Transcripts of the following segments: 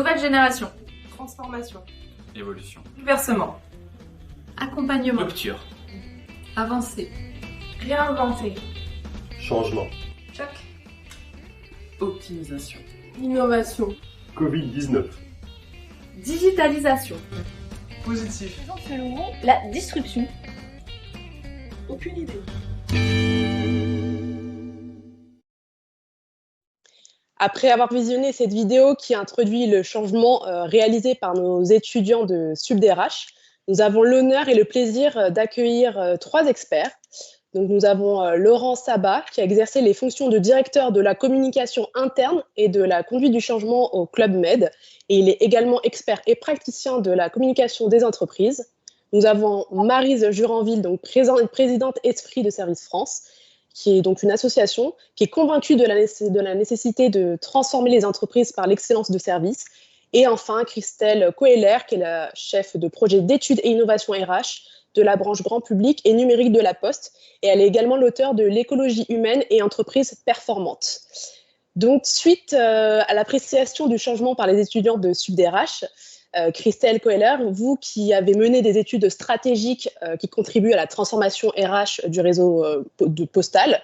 Nouvelle génération. Transformation. Évolution. Bouleversement. Accompagnement. Rupture. Avancée. Réinventer. Changement. Choc. Optimisation. Innovation. Covid-19. Digitalisation. Positif. La disruption. Aucune idée. Après avoir visionné cette vidéo qui introduit le changement réalisé par nos étudiants de SUBDRH, nous avons l'honneur et le plaisir d'accueillir 3 experts. Donc, nous avons Laurent Sabat, qui a exercé les fonctions de directeur de la communication interne et de la conduite du changement au Club Med. Et il est également expert et praticien de la communication des entreprises. Nous avons Maryse Juranville, donc présidente Esprit de Service France, qui est donc une association qui est convaincue de la nécessité de transformer les entreprises par l'excellence de service. Et enfin, Christelle Coeller, qui est la chef de projet d'études et innovation RH de la branche grand public et numérique de la Poste. Et elle est également l'auteure de l'écologie humaine et entreprises performantes. Donc, suite à l'appréciation du changement par les étudiants de SUBDRH, Christelle Coeller, vous qui avez mené des études stratégiques qui contribuent à la transformation RH du réseau postal,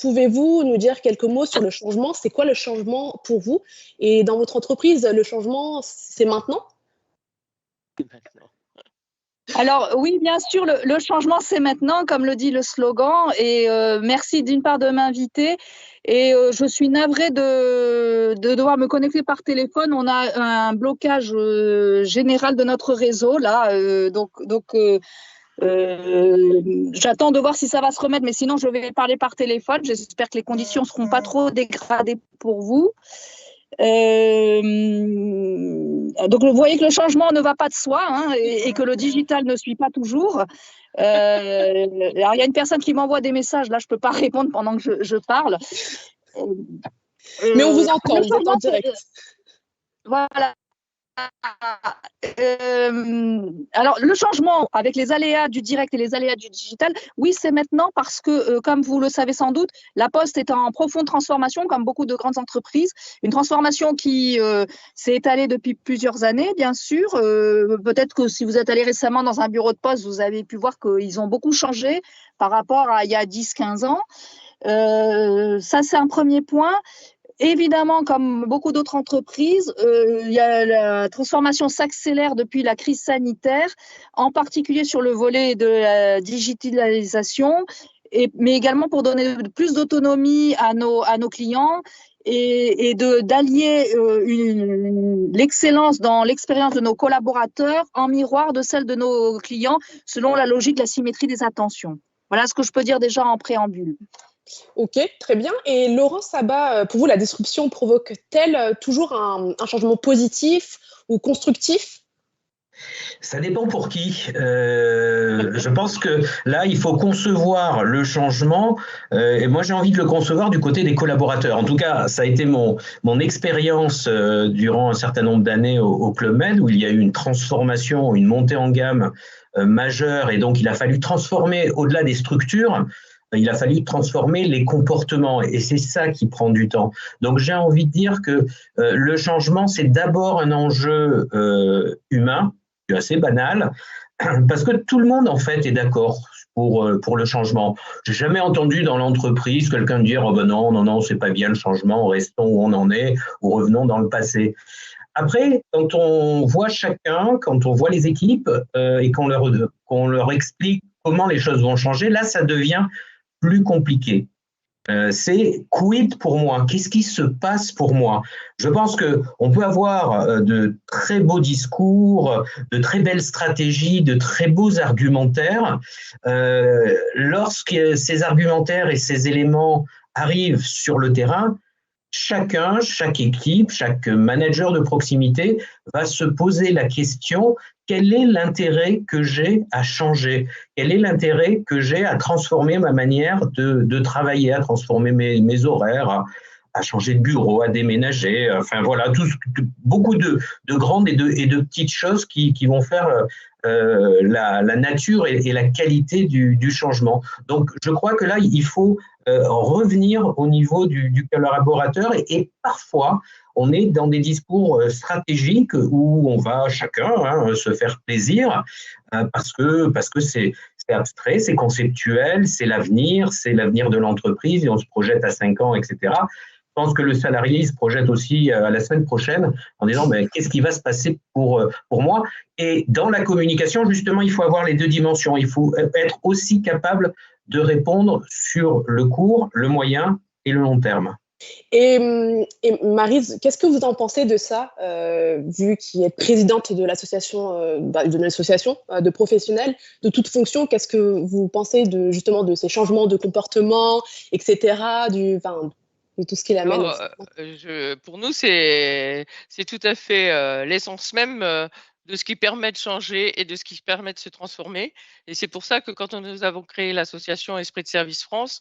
pouvez-vous nous dire quelques mots sur le changement? C'est quoi le changement pour vous? Et dans votre entreprise, le changement, c'est maintenant? Alors oui, bien sûr, le changement, c'est maintenant, comme le dit le slogan. Et merci d'une part de m'inviter. Et je suis navrée de devoir me connecter par téléphone. On a un blocage général de notre réseau, là. J'attends de voir si ça va se remettre, mais sinon, je vais parler par téléphone. J'espère que les conditions ne seront pas trop dégradées pour vous. Donc, vous voyez que le changement ne va pas de soi, hein, et que le digital ne suit pas toujours. Alors, il y a une personne qui m'envoie des messages. Là, je ne peux pas répondre pendant que je parle. Mais on vous entend, vous êtes en direct. Voilà. Alors, le changement avec les aléas du direct et les aléas du digital, oui, c'est maintenant parce que, comme vous le savez sans doute, la Poste est en profonde transformation, comme beaucoup de grandes entreprises. Une transformation qui s'est étalée depuis plusieurs années, bien sûr. Peut-être que si vous êtes allé récemment dans un bureau de poste, vous avez pu voir qu'ils ont beaucoup changé par rapport à il y a 10-15 ans. Ça, c'est un premier point. Évidemment, comme beaucoup d'autres entreprises, la transformation s'accélère depuis la crise sanitaire, en particulier sur le volet de la digitalisation, mais également pour donner plus d'autonomie à nos clients et d'allier l'excellence dans l'expérience de nos collaborateurs en miroir de celle de nos clients selon la logique de la symétrie des attentions. Voilà ce que je peux dire déjà en préambule. Ok, très bien. Et Laurent Sabat, pour vous, la disruption provoque-t-elle toujours un changement positif ou constructif? Ça dépend pour qui. Je pense que là, il faut concevoir le changement. Et moi, j'ai envie de le concevoir du côté des collaborateurs. En tout cas, ça a été mon expérience durant un certain nombre d'années au Club Med, où il y a eu une transformation, une montée en gamme majeure. Et donc, il a fallu transformer au-delà des structures. Il a fallu transformer les comportements et c'est ça qui prend du temps. Donc, j'ai envie de dire que le changement, c'est d'abord un enjeu humain, assez banal, parce que tout le monde, en fait, est d'accord pour le changement. J'ai jamais entendu dans l'entreprise quelqu'un dire « Oh ben non, c'est pas bien le changement, restons où on en est ou revenons dans le passé ». Après, quand on voit chacun, quand on voit les équipes et qu'on leur explique comment les choses vont changer, là, ça devient plus compliqué. C'est quid pour moi? Qu'est-ce qui se passe pour moi? Je pense qu'on peut avoir de très beaux discours, de très belles stratégies, de très beaux argumentaires. Lorsque ces argumentaires et ces éléments arrivent sur le terrain, chaque équipe, chaque manager de proximité va se poser la question: quel est l'intérêt que j'ai à changer? Quel est l'intérêt que j'ai à transformer ma manière de travailler, à transformer mes horaires, à changer de bureau, à déménager? Enfin voilà, beaucoup de grandes et de petites choses qui vont faire la nature et la qualité du changement. Donc je crois que là, il faut revenir au niveau du collaborateur et parfois, on est dans des discours stratégiques où on va chacun se faire plaisir parce que c'est abstrait, c'est conceptuel, c'est l'avenir de l'entreprise et on se projette à 5 ans, etc. Je pense que le salarié il se projette aussi à la semaine prochaine en disant qu'est-ce qui va se passer pour moi. Et dans la communication, justement, il faut avoir les deux dimensions. Il faut être aussi capable de répondre sur le court, le moyen et le long terme. Et Maryse, qu'est-ce que vous en pensez de ça, vu qu'il est présidente de l'association de professionnels de toute fonction? Qu'est-ce que vous pensez justement de ces changements de comportement, etc., de tout ce qu'il amène? Pour nous, c'est tout à fait l'essence même de ce qui permet de changer et de ce qui permet de se transformer. Et c'est pour ça que quand nous avons créé l'association Esprit de Service France,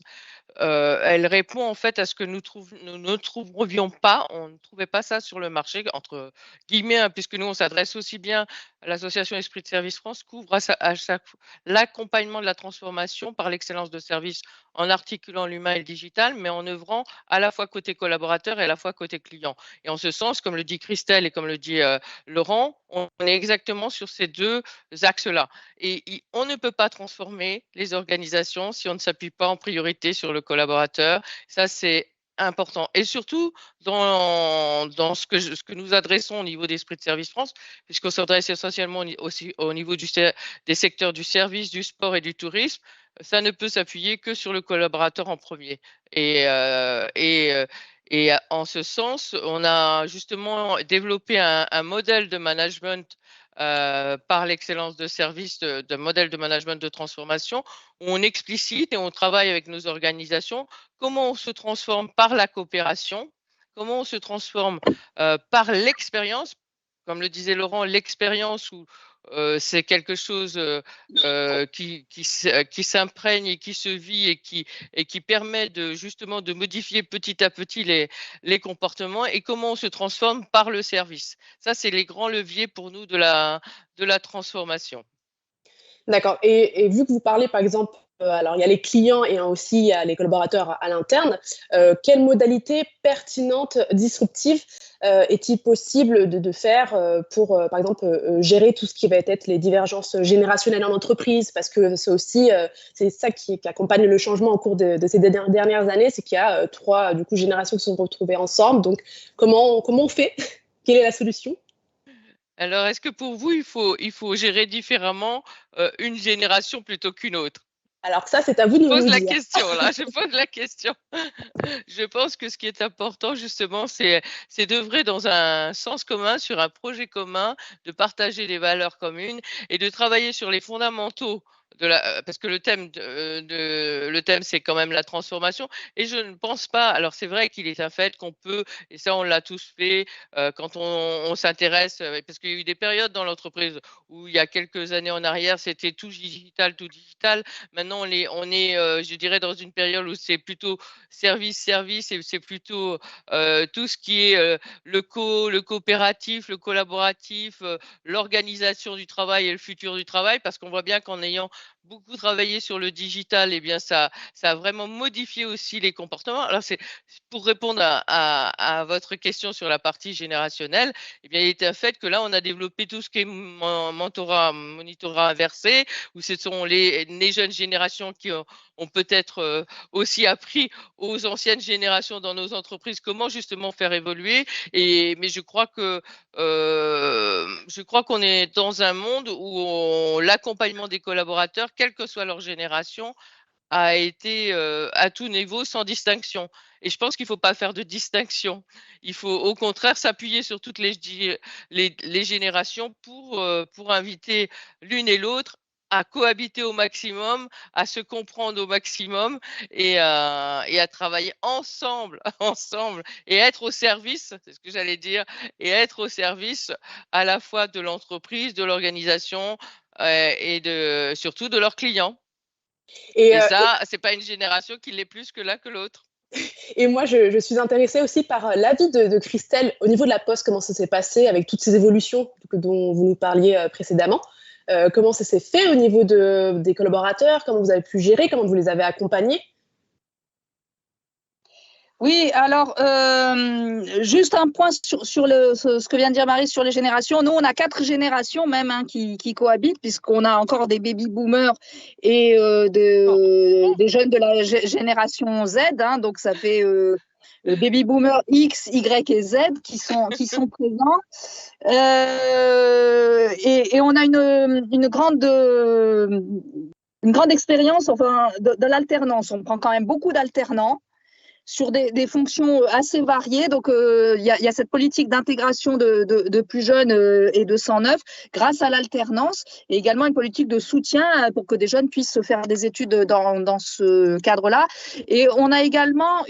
elle répond en fait à ce que nous ne trouvions pas, on ne trouvait pas ça sur le marché, entre guillemets, puisque nous on s'adresse aussi bien à l'association Esprit de Service France, couvre à chaque l'accompagnement de la transformation par l'excellence de service en articulant l'humain et le digital, mais en œuvrant à la fois côté collaborateur et à la fois côté client. Et en ce sens, comme le dit Christelle et comme le dit Laurent, on est exactement sur ces deux axes-là. Et on ne peut pas transformer les organisations si on ne s'appuie pas en priorité sur le collaborateur. Ça, c'est important. Et surtout, dans ce que nous adressons au niveau d'Esprit de Service France, puisqu'on s'adresse essentiellement aussi au niveau des secteurs du service, du sport et du tourisme, ça ne peut s'appuyer que sur le collaborateur en premier. Et en ce sens, on a justement développé un modèle de management par l'excellence de service, de modèle de management de transformation, où on explicite et on travaille avec nos organisations comment on se transforme par la coopération, comment on se transforme par l'expérience. Comme le disait Laurent, l'expérience où c'est quelque chose qui s'imprègne et qui se vit et qui permet justement de modifier petit à petit les comportements, et comment on se transforme par le service. Ça, c'est les grands leviers pour nous de la transformation. D'accord. Et vu que vous parlez, par exemple, alors il y a les clients et aussi il y a les collaborateurs à l'interne, quelle modalité pertinente, disruptive est-il possible de faire pour, par exemple, gérer tout ce qui va être les divergences générationnelles en entreprise? Parce que c'est aussi, c'est ça qui accompagne le changement au cours de ces dernières années, c'est qu'il y a 3 générations qui se sont retrouvées ensemble. Donc, comment on fait? Quelle est la solution? Alors, est-ce que pour vous, il faut gérer différemment une génération plutôt qu'une autre? Alors ça, c'est à vous de nous le dire. Je pose la question. Je pense que ce qui est important, justement, c'est d'œuvrer dans un sens commun, sur un projet commun, de partager des valeurs communes et de travailler sur les fondamentaux parce que le thème, c'est quand même la transformation. Et je ne pense pas, alors c'est vrai qu'il est un fait qu'on peut, et ça on l'a tous fait, quand on s'intéresse, parce qu'il y a eu des périodes dans l'entreprise où il y a quelques années en arrière, c'était tout digital, tout digital. Maintenant, on est je dirais, dans une période où c'est plutôt service, et c'est plutôt tout ce qui est le coopératif, le collaboratif, l'organisation du travail et le futur du travail, parce qu'on voit bien qu'en ayant beaucoup travaillé sur le digital, eh bien ça a vraiment modifié aussi les comportements. Alors c'est pour répondre à votre question sur la partie générationnelle, eh bien il est un fait que là on a développé tout ce qui est monitorat inversé, où ce sont les jeunes générations qui ont peut-être aussi appris aux anciennes générations dans nos entreprises comment justement faire évoluer. Mais je crois qu'on est dans un monde où l'accompagnement des collaborateurs, quelle que soit leur génération, a été à tout niveau, sans distinction. Et je pense qu'il ne faut pas faire de distinction. Il faut au contraire s'appuyer sur toutes les générations pour inviter l'une et l'autre à cohabiter au maximum, à se comprendre au maximum et à travailler ensemble, et être au service, c'est ce que j'allais dire, et être au service à la fois de l'entreprise, de l'organisation et surtout de leurs clients. Et ça, c'est pas une génération qui l'est plus que l'un que l'autre. Et moi, je suis intéressée aussi par l'avis de Christelle au niveau de la Poste, comment ça s'est passé avec toutes ces évolutions dont vous nous parliez précédemment. Comment ça s'est fait au niveau des collaborateurs, comment vous avez pu gérer, comment vous les avez accompagnés? Oui, alors, juste un point sur ce que vient de dire Marie sur les générations. Nous, on a 4 générations même qui cohabitent, puisqu'on a encore des baby-boomers et des jeunes de la génération Z. Donc, ça fait baby-boomers X, Y et Z qui sont présents. Et on a une grande expérience de l'alternance. On prend quand même beaucoup d'alternants sur des fonctions assez variées. Donc, il y a cette politique d'intégration de plus jeunes et de 109 grâce à l'alternance, et également une politique de soutien pour que des jeunes puissent faire des études dans ce cadre-là. Et on a également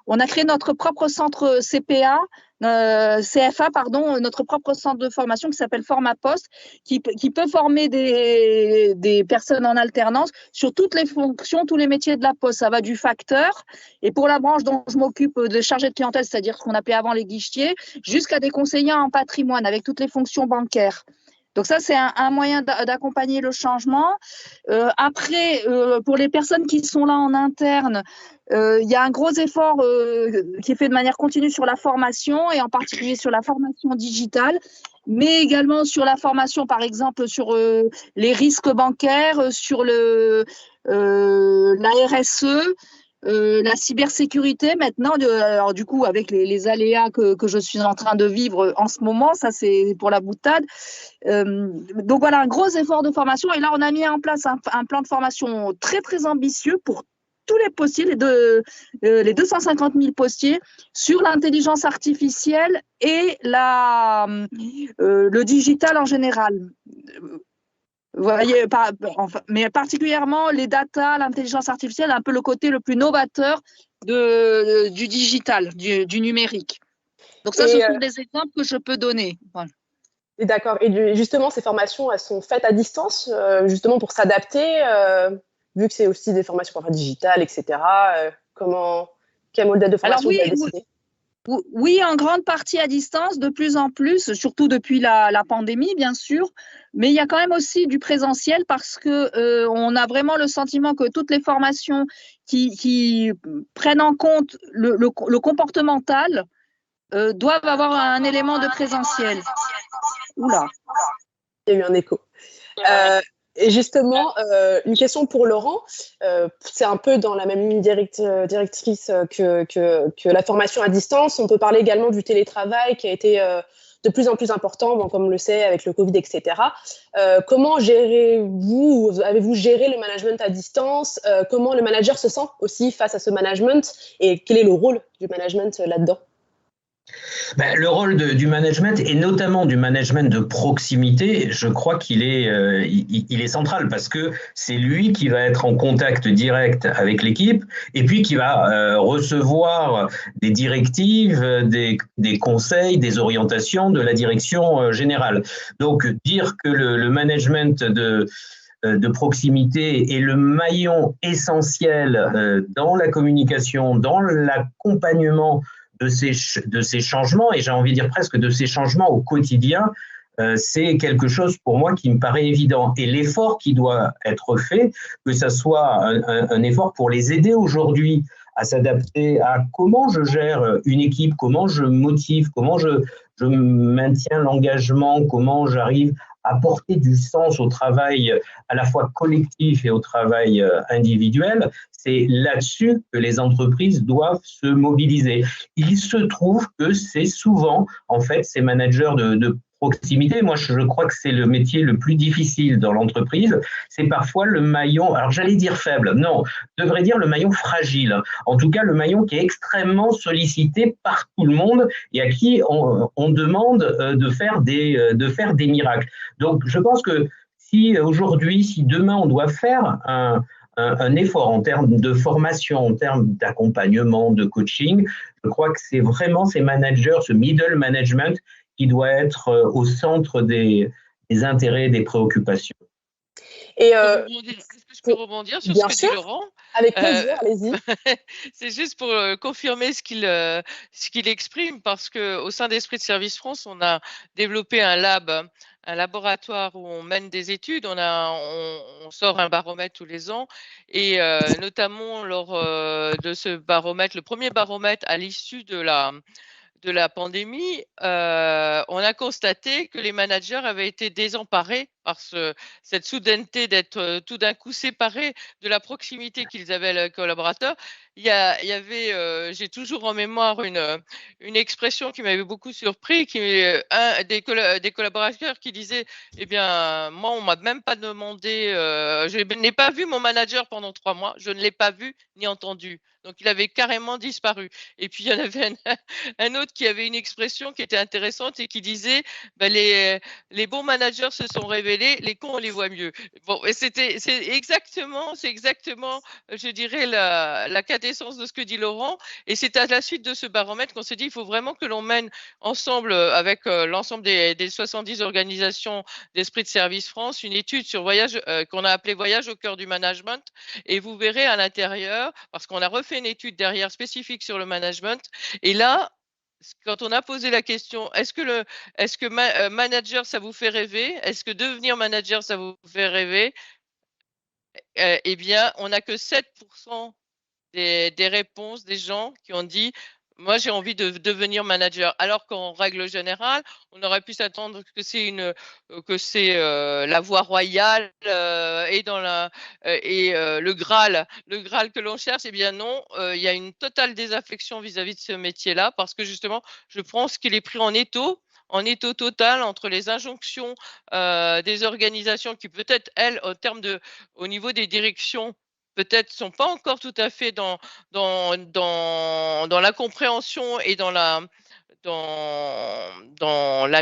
on a créé notre propre centre CFA, notre propre centre de formation qui s'appelle Formapost, qui peut former des personnes en alternance sur toutes les fonctions, tous les métiers de la poste. Ça va du facteur, et pour la branche dont je m'occupe, de chargé de clientèle, c'est-à-dire ce qu'on appelait avant les guichetiers, jusqu'à des conseillers en patrimoine avec toutes les fonctions bancaires. Donc ça, c'est un moyen d'accompagner le changement. Après, pour les personnes qui sont là en interne, il y a un gros effort qui est fait de manière continue sur la formation, et en particulier sur la formation digitale, mais également sur la formation, par exemple, sur les risques bancaires, sur la RSE, la cybersécurité maintenant, alors du coup avec les aléas que je suis en train de vivre en ce moment, ça c'est pour la boutade. Donc voilà, un gros effort de formation, et là on a mis en place un plan de formation très très ambitieux pour tous les postiers, les 250 000 postiers, sur l'intelligence artificielle et le digital en général. Vous voyez, mais particulièrement les data, l'intelligence artificielle, un peu le côté le plus novateur du digital, du numérique. Donc ça, ce sont des exemples que je peux donner. Voilà. D'accord. Et justement, ces formations, elles sont faites à distance, justement pour s'adapter, vu que c'est aussi des formations digitales, etc. Quel modèle de formation vous avez décidé ? Oui, en grande partie à distance, de plus en plus, surtout depuis la pandémie, bien sûr. Mais il y a quand même aussi du présentiel, parce que on a vraiment le sentiment que toutes les formations qui prennent en compte le comportemental doivent avoir un élément de présentiel. Oula. Il y a eu un écho. Et justement, une question pour Laurent, c'est un peu dans la même ligne directrice que la formation à distance. On peut parler également du télétravail qui a été de plus en plus important, comme on le sait avec le Covid, etc. Comment avez-vous géré le management à distance? Comment le manager se sent aussi face à ce management, et quel est le rôle du management là-dedans? Le rôle du management, et notamment du management de proximité, je crois qu'il est central, parce que c'est lui qui va être en contact direct avec l'équipe, et puis qui va recevoir des directives, des conseils, des orientations de la direction générale. Donc dire que le management de proximité est le maillon essentiel dans la communication, dans l'accompagnement de ces changements, et j'ai envie de dire presque de ces changements au quotidien, c'est quelque chose pour moi qui me paraît évident. Et l'effort qui doit être fait, que ce soit un effort pour les aider aujourd'hui à s'adapter à comment je gère une équipe, comment je motive, comment je maintiens l'engagement, comment j'arrive à porter du sens au travail à la fois collectif et au travail individuel. C'est là-dessus que les entreprises doivent se mobiliser. Il se trouve que c'est souvent, en fait, ces managers de proximité, moi je crois que c'est le métier le plus difficile dans l'entreprise, c'est parfois le maillon, alors j'allais dire faible, non, je devrais dire le maillon fragile, en tout cas le maillon qui est extrêmement sollicité par tout le monde et à qui on demande de faire des miracles. Donc je pense que si demain on doit faire un effort en termes de formation, en termes d'accompagnement, de coaching, je crois que c'est vraiment ces managers, ce middle management qui doit être au centre des intérêts et des préoccupations. Et Est-ce que je peux rebondir sur ce bien que dit sûr, Laurent? avec plaisir, allez-y. C'est juste pour confirmer ce qu'il exprime, parce qu'au sein d'Esprit de Service France, on a développé un laboratoire où on mène des études. On sort un baromètre tous les ans, et notamment lors de ce baromètre, le premier baromètre à l'issue de la pandémie, on a constaté que les managers avaient été désemparés par cette soudaineté d'être tout d'un coup séparés de la proximité qu'ils avaient avec les collaborateurs. Il y avait, j'ai toujours en mémoire une expression qui m'avait beaucoup surpris, un des collaborateurs qui disait, eh bien, moi, on m'a même pas demandé, je n'ai pas vu mon manager pendant 3 mois, je ne l'ai pas vu ni entendu. Donc, il avait carrément disparu. Et puis, il y en avait un autre qui avait une expression qui était intéressante et qui disait, ben, les bons managers se sont révélés, les cons, on les voit mieux. Bon, et c'est exactement, je dirais, la quintessence de ce que dit Laurent. Et c'est à la suite de ce baromètre qu'on s'est dit, il faut vraiment que l'on mène ensemble, avec l'ensemble des 70 organisations d'Esprit de Service France, une étude sur qu'on a appelé Voyage au cœur du management. Et vous verrez à l'intérieur, parce qu'on a refait une étude derrière spécifique sur le management. Et là, quand on a posé la question, est-ce que manager, ça vous fait rêver? Est-ce que devenir manager, ça vous fait rêver? Eh bien, on n'a que 7% des réponses des gens qui ont dit, moi, j'ai envie de devenir manager. Alors qu'en règle générale, on aurait pu s'attendre que c'est la voie royale, et le Graal que l'on cherche. Eh bien non, il y a une totale désaffection vis-à-vis de ce métier-là, parce que justement, je pense qu'il est pris en étau total entre les injonctions des organisations qui peut-être, elles, au niveau des directions, peut-être sont pas encore tout à fait dans la compréhension et dans la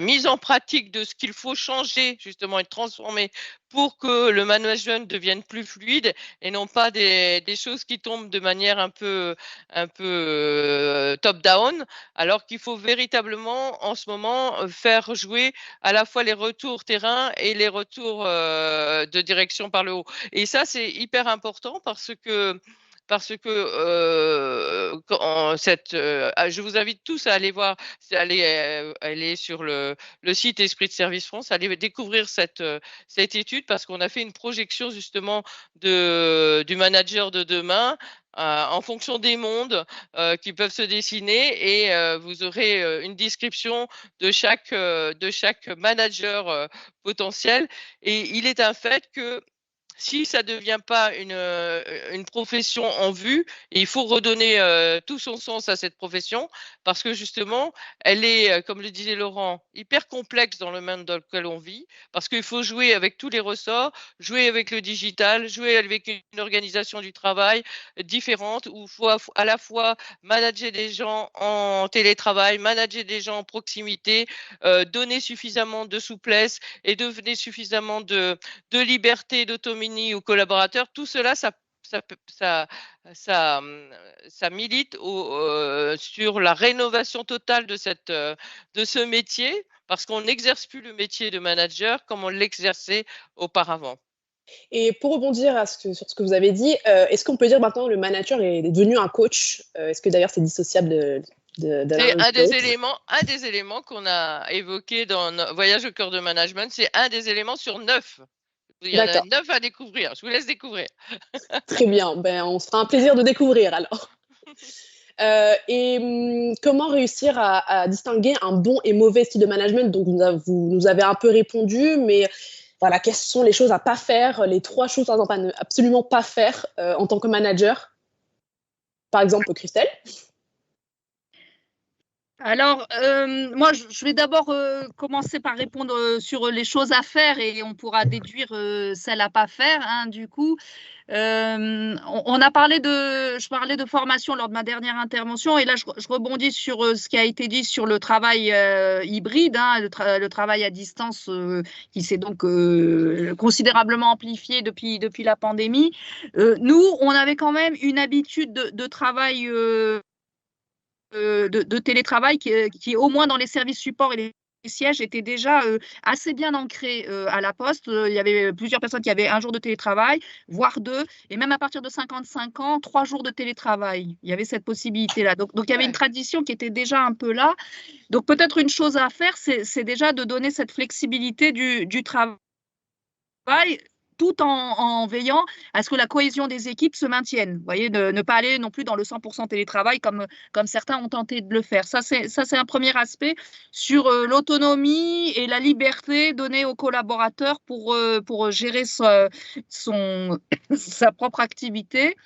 mise en pratique de ce qu'il faut changer justement et transformer pour que le management devienne plus fluide, et non pas des choses qui tombent de manière un peu top-down, alors qu'il faut véritablement en ce moment faire jouer à la fois les retours terrain et les retours de direction par le haut. Et ça, c'est hyper important, parce que je vous invite tous à aller voir, aller sur le site Esprit de Service France, aller découvrir cette étude, parce qu'on a fait une projection justement du manager de demain, en fonction des mondes qui peuvent se dessiner, et vous aurez une description de chaque manager potentiel. Et il est un fait que si ça ne devient pas une profession en vue, il faut redonner tout son sens à cette profession, parce que justement, elle est, comme le disait Laurent, hyper complexe dans le monde dans lequel on vit, parce qu'il faut jouer avec tous les ressorts, jouer avec le digital, jouer avec une organisation du travail différente, où il faut à la fois manager des gens en télétravail, manager des gens en proximité, donner suffisamment de souplesse et donner suffisamment de liberté et d'autonomie aux collaborateurs. Tout cela, ça milite sur la rénovation totale de ce métier, parce qu'on n'exerce plus le métier de manager comme on l'exerçait auparavant. Et pour rebondir sur ce que vous avez dit, est-ce qu'on peut dire maintenant que le manager est devenu un coach? Est-ce que d'ailleurs c'est dissociable de c'est un des éléments qu'on a évoqué dans Voyage au cœur de management. C'est un des éléments sur 9. Il y en a 9 à découvrir. Je vous laisse découvrir. Très bien. Ben, on se fera un plaisir de découvrir alors. Et comment réussir à distinguer un bon et mauvais style de management? Donc, vous nous avez un peu répondu, mais voilà, quelles sont les choses à pas faire, les 3 choses à ne absolument pas faire en tant que manager? Par exemple, Christelle? Alors, moi, je vais d'abord commencer par répondre sur les choses à faire, et on pourra déduire celles à pas faire, hein, du coup. Je parlais de formation lors de ma dernière intervention, et là, je rebondis sur ce qui a été dit sur le travail hybride, hein, le travail à distance qui s'est donc considérablement amplifié depuis la pandémie. Nous, on avait quand même une habitude de travail de télétravail qui est au moins dans les services support et les sièges étaient déjà assez bien ancrés à la Poste. Il y avait plusieurs personnes qui avaient 1 jour de télétravail, voire 2, et même à partir de 55 ans, 3 jours de télétravail. Il y avait cette possibilité-là. Donc il y avait une tradition qui était déjà un peu là. Donc peut-être une chose à faire, c'est déjà de donner cette flexibilité du travail, tout en veillant à ce que la cohésion des équipes se maintienne. Vous voyez, ne pas aller non plus dans le 100% télétravail comme certains ont tenté de le faire. Ça, c'est un premier aspect sur l'autonomie et la liberté donnée aux collaborateurs pour gérer sa propre activité.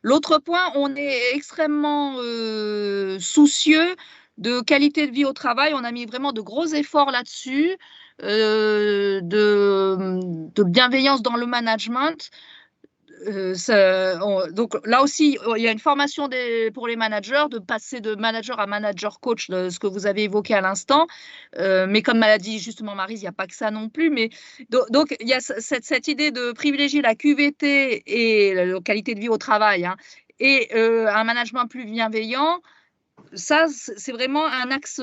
L'autre point, on est extrêmement soucieux de qualité de vie au travail. On a mis vraiment de gros efforts là-dessus. De bienveillance dans le management. Donc là aussi, il y a une formation pour les managers, de passer de manager à manager coach, ce que vous avez évoqué à l'instant. Mais comme l'a dit justement Maryse, il n'y a pas que ça non plus. Mais donc il y a cette idée de privilégier la QVT et la qualité de vie au travail, hein, et un management plus bienveillant. Ça, c'est vraiment un axe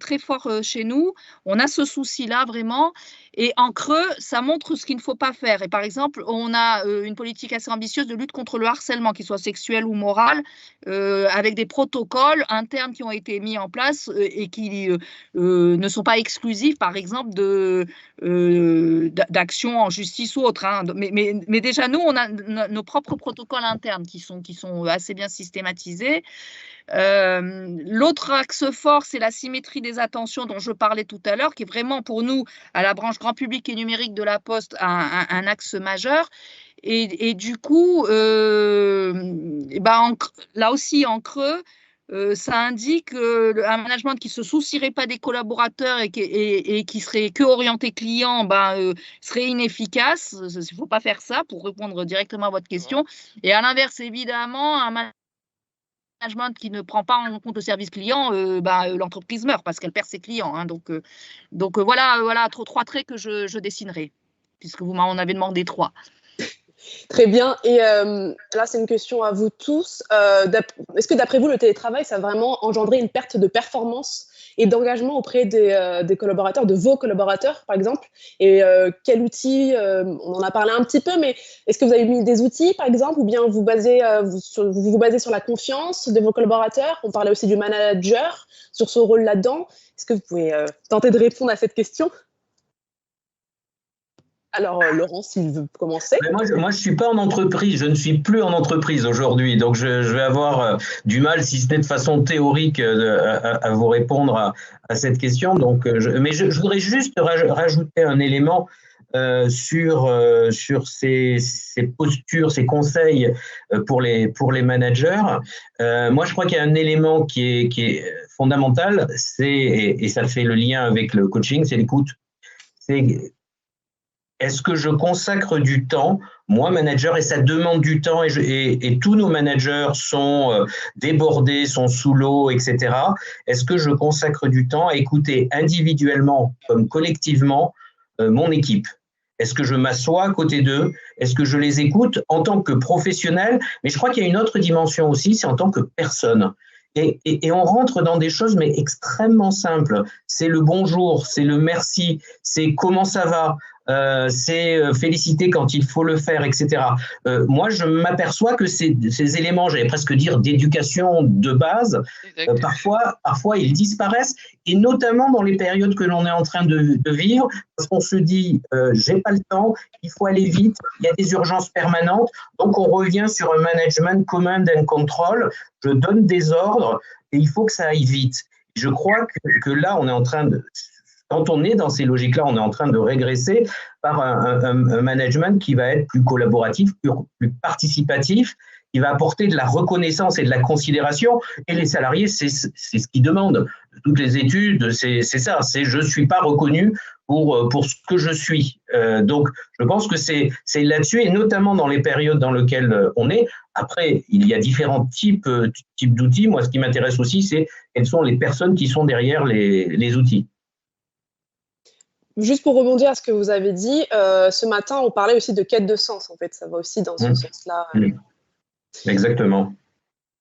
très fort chez nous. On a ce souci-là vraiment. Et en creux, ça montre ce qu'il ne faut pas faire. Et par exemple, on a une politique assez ambitieuse de lutte contre le harcèlement, qu'il soit sexuel ou moral, avec des protocoles internes qui ont été mis en place et qui ne sont pas exclusifs, par exemple, d'actions en justice ou autre, hein. Mais déjà, nous, on a nos propres protocoles internes qui sont assez bien systématisés. L'autre axe fort, c'est la symétrie des attentions dont je parlais tout à l'heure, qui est vraiment pour nous, à la branche grand public et numérique de la Poste, un axe majeur. Et du coup, là aussi en creux, ça indique un management qui ne se soucierait pas des collaborateurs et qui serait que orienté client, serait inefficace. Il ne faut pas faire ça, pour répondre directement à votre question. Et à l'inverse, évidemment, un management qui ne prend pas en compte le service client, l'entreprise meurt parce qu'elle perd ses clients, hein. Donc voilà 3 traits que je dessinerai, puisque vous m'en avez demandé 3. Très bien. Et là, c'est une question à vous tous. Est-ce que d'après vous, le télétravail, ça a vraiment engendré une perte de performance et d'engagement auprès des collaborateurs, de vos collaborateurs, par exemple? Et quel outil, on en a parlé un petit peu, mais est-ce que vous avez mis des outils, par exemple, ou bien vous vous basez sur la confiance de vos collaborateurs? On parlait aussi du manager, sur ce rôle là-dedans. Est-ce que vous pouvez tenter de répondre à cette question? Alors, Laurent, s'il veut commencer. Moi, je ne suis pas en entreprise, je ne suis plus en entreprise aujourd'hui, donc je vais avoir du mal, si ce n'est de façon théorique, à vous répondre à cette question. Donc, mais je voudrais juste rajouter un élément sur ces postures, ces conseils pour les managers. Moi, je crois qu'il y a un élément qui est fondamental, et ça fait le lien avec le coaching, c'est l'écoute. Est-ce que je consacre du temps, moi manager, et ça demande du temps, et tous nos managers sont débordés, sont sous l'eau, etc. Est-ce que je consacre du temps à écouter individuellement comme collectivement mon équipe? Est-ce que je m'assois à côté d'eux? Est-ce que je les écoute en tant que professionnel? Mais je crois qu'il y a une autre dimension aussi, c'est en tant que personne. Et on rentre dans des choses mais extrêmement simples. C'est le bonjour, c'est le merci, c'est comment ça va, c'est féliciter quand il faut le faire, etc. Moi, je m'aperçois que ces éléments, j'allais presque dire d'éducation de base, parfois ils disparaissent, et notamment dans les périodes que l'on est en train de vivre, parce qu'on se dit, j'ai pas le temps, il faut aller vite, il y a des urgences permanentes, donc on revient sur un management command and control, je donne des ordres et il faut que ça aille vite. Je crois que là, on est en train de... Quand on est dans ces logiques-là, on est en train de régresser par un management qui va être plus collaboratif, plus participatif, qui va apporter de la reconnaissance et de la considération. Et les salariés, c'est ce qu'ils demandent. Toutes les études, c'est ça, c'est je ne suis pas reconnu pour ce que je suis. Donc, je pense que c'est là-dessus, et notamment dans les périodes dans lesquelles on est. Après, il y a différents types d'outils. Moi, ce qui m'intéresse aussi, c'est quelles sont les personnes qui sont derrière les outils. Juste pour rebondir à ce que vous avez dit, ce matin, on parlait aussi de quête de sens. En fait, ça va aussi dans ce sens-là. Exactement.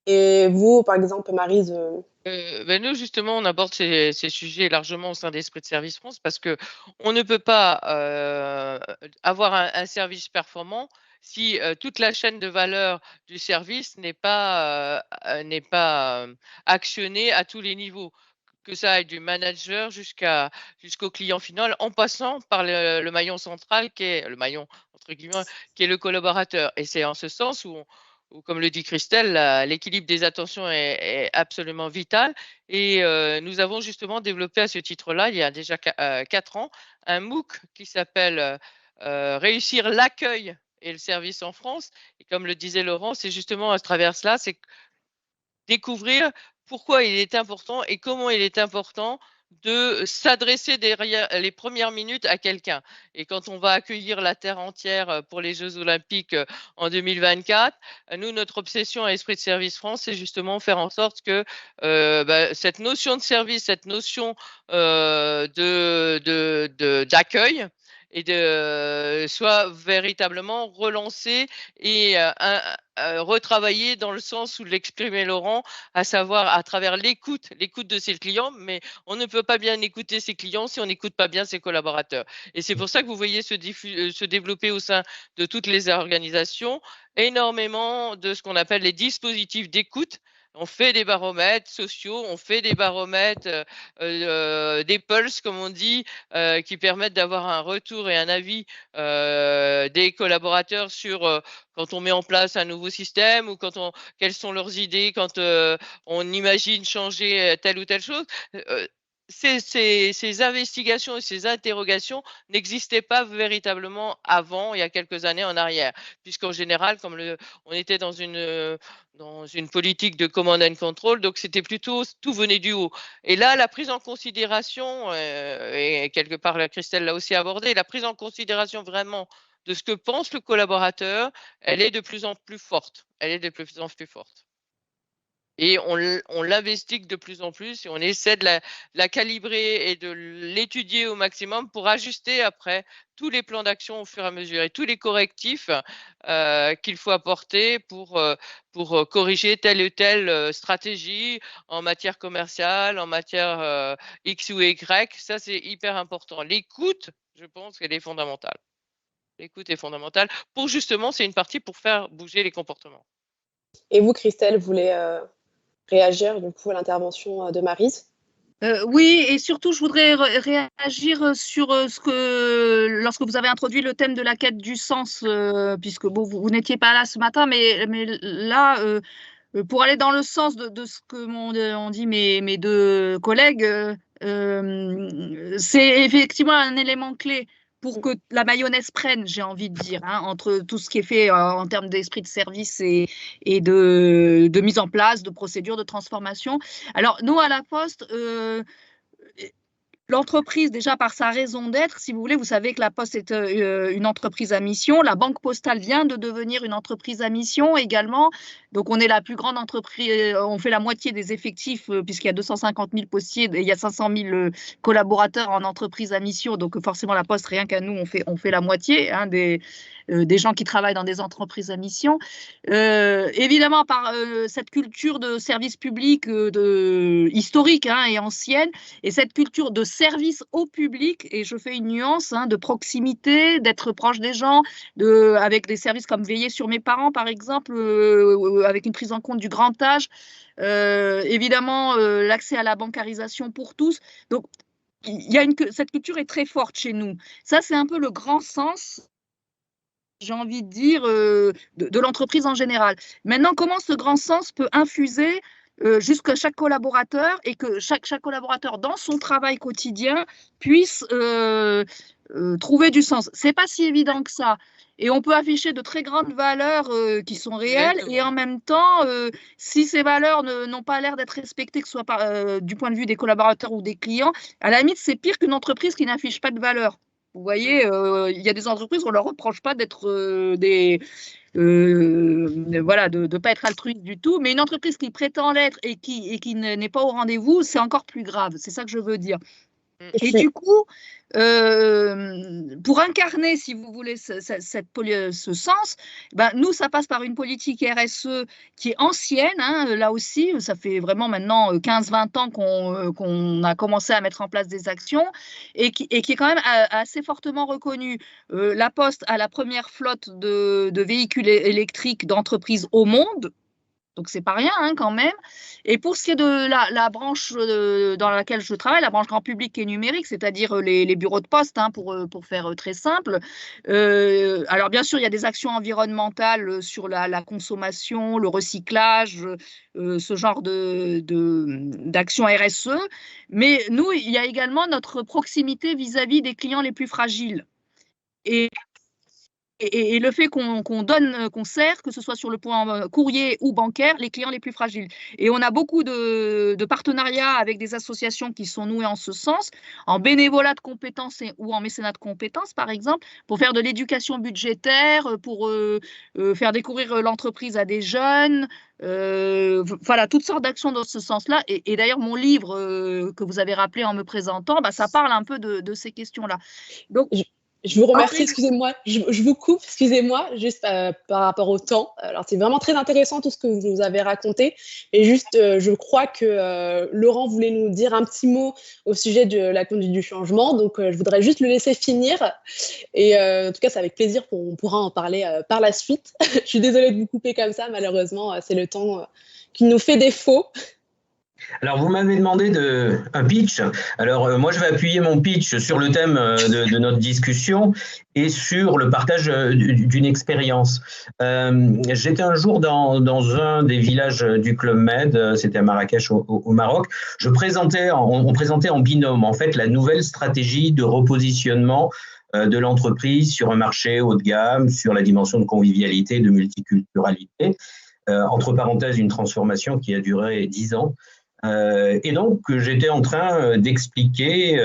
Et vous, par exemple, Maryse, Nous, justement, on aborde ces sujets largement au sein d'Esprit de Service France parce que on ne peut pas avoir un service performant si toute la chaîne de valeur du service n'est pas actionnée à tous les niveaux, que ça aille du manager jusqu'au client final, en passant par le maillon central qui est le maillon entre guillemets, qui est le collaborateur. Et c'est en ce sens où, comme le dit Christelle, l'équilibre des attentions est absolument vital. Et nous avons justement développé à ce titre-là, il y a déjà 4 ans, un MOOC qui s'appelle Réussir l'accueil et le service en France. Et comme le disait Laurent, c'est justement à travers cela, c'est découvrir pourquoi il est important et comment il est important de s'adresser derrière les premières minutes à quelqu'un. Et quand on va accueillir la terre entière pour les Jeux Olympiques en 2024, nous, notre obsession à Esprit de Service France, c'est justement faire en sorte que cette notion de service, cette notion d'accueil et soit véritablement relancée et retravaillée dans le sens où l'exprimait Laurent, à savoir à travers l'écoute de ses clients, mais on ne peut pas bien écouter ses clients si on n'écoute pas bien ses collaborateurs. Et c'est pour ça que vous voyez se développer au sein de toutes les organisations énormément de ce qu'on appelle les dispositifs d'écoute. On fait des baromètres sociaux, on fait des baromètres, des pulses, comme on dit, qui permettent d'avoir un retour et un avis des collaborateurs sur quand on met en place un nouveau système ou quelles sont leurs idées quand on imagine changer telle ou telle chose. Ces investigations et ces interrogations n'existaient pas véritablement avant, il y a quelques années en arrière, puisqu'en général, on était dans une politique de command and control, donc c'était plutôt tout venait du haut. Et là, la prise en considération, et quelque part Christelle l'a aussi abordé, la prise en considération vraiment de ce que pense le collaborateur, elle est de plus en plus forte. Elle est de plus en plus forte. Et on l'investigue de plus en plus et on essaie de la calibrer et de l'étudier au maximum pour ajuster après tous les plans d'action au fur et à mesure et tous les correctifs qu'il faut apporter pour corriger telle ou telle stratégie en matière commerciale, en matière X ou Y. Ça, c'est hyper important. L'écoute, je pense qu'elle est fondamentale. L'écoute est fondamentale pour justement, c'est une partie pour faire bouger les comportements. Et vous, Christelle, vous voulez réagir du coup à l'intervention de Maryse? Oui, et surtout, je voudrais réagir sur lorsque vous avez introduit le thème de la quête du sens, puisque bon, vous n'étiez pas là ce matin, mais là, pour aller dans le sens de ce que m'ont dit mes deux collègues, c'est effectivement un élément clé pour que la mayonnaise prenne, j'ai envie de dire, hein, entre tout ce qui est fait en termes d'esprit de service et de mise en place, de procédures, de transformation. Alors, nous, à la Poste, l'entreprise, déjà par sa raison d'être, si vous voulez, vous savez que la Poste est une entreprise à mission. La Banque Postale vient de devenir une entreprise à mission également. Donc, on est la plus grande entreprise, on fait la moitié des effectifs puisqu'il y a 250 000 postiers et il y a 500 000 collaborateurs en entreprise à mission. Donc, forcément, la Poste, rien qu'à nous, on fait la moitié hein, des gens qui travaillent dans des entreprises à mission. Évidemment, par cette culture de service public historique hein, et ancienne, et cette culture de service au public, et je fais une nuance hein, de proximité, d'être proche des gens, avec des services comme veiller sur mes parents, par exemple, avec une prise en compte du grand âge, évidemment, l'accès à la bancarisation pour tous. Donc, cette culture est très forte chez nous. Ça, c'est un peu le grand sens, j'ai envie de dire, de l'entreprise en général. Maintenant, comment ce grand sens peut infuser jusqu'à chaque collaborateur et que chaque collaborateur, dans son travail quotidien, puisse trouver du sens. Ce n'est pas si évident que ça. Et on peut afficher de très grandes valeurs qui sont réelles et en même temps, si ces valeurs n'ont pas l'air d'être respectées, que ce soit du point de vue des collaborateurs ou des clients, à la limite, c'est pire qu'une entreprise qui n'affiche pas de valeurs. Vous voyez, il y a des entreprises où on ne leur reproche pas d'être voilà, de ne pas être altruiste du tout, mais une entreprise qui prétend l'être et qui n'est pas au rendez-vous, c'est encore plus grave. C'est ça que je veux dire. Et du coup, pour incarner, si vous voulez, ce sens, ben, nous, ça passe par une politique RSE qui est ancienne. Hein, là aussi, ça fait vraiment maintenant 15-20 ans qu'on a commencé à mettre en place des actions et qui est quand même assez fortement reconnue. La Poste a la première flotte de véhicules électriques d'entreprises au monde. Donc, c'est pas rien hein, quand même. Et pour ce qui est de la branche dans laquelle je travaille, la branche grand public et numérique, c'est-à-dire les bureaux de poste, hein, pour faire très simple. Alors, bien sûr, il y a des actions environnementales sur la consommation, le recyclage, ce genre d'actions RSE. Mais nous, il y a également notre proximité vis-à-vis des clients les plus fragiles. Et le fait qu'on sert, que ce soit sur le point courrier ou bancaire, les clients les plus fragiles. Et on a beaucoup de partenariats avec des associations qui sont nouées en ce sens, en bénévolat de compétences ou en mécénat de compétences, par exemple, pour faire de l'éducation budgétaire, pour faire découvrir l'entreprise à des jeunes. Voilà, toutes sortes d'actions dans ce sens-là. Et d'ailleurs, mon livre que vous avez rappelé en me présentant, bah, ça parle un peu de ces questions-là. Donc, je vous remercie, excusez-moi, je vous coupe, excusez-moi, juste par rapport au temps. Alors, c'est vraiment très intéressant tout ce que vous nous avez raconté. Et juste, je crois que Laurent voulait nous dire un petit mot au sujet de la conduite du changement. Donc, je voudrais juste le laisser finir. Et en tout cas, c'est avec plaisir qu'on pourra en parler par la suite. Je suis désolée de vous couper comme ça, malheureusement, c'est le temps qui nous fait défaut. Alors, vous m'avez demandé un pitch. Alors, moi, je vais appuyer mon pitch sur le thème de notre discussion et sur le partage d'une expérience. J'étais un jour dans un des villages du Club Med, c'était à Marrakech au Maroc. On présentait en binôme, en fait, la nouvelle stratégie de repositionnement de l'entreprise sur un marché haut de gamme, sur la dimension de convivialité, de multiculturalité. Entre parenthèses, une transformation qui a duré 10 ans. Et donc, j'étais en train d'expliquer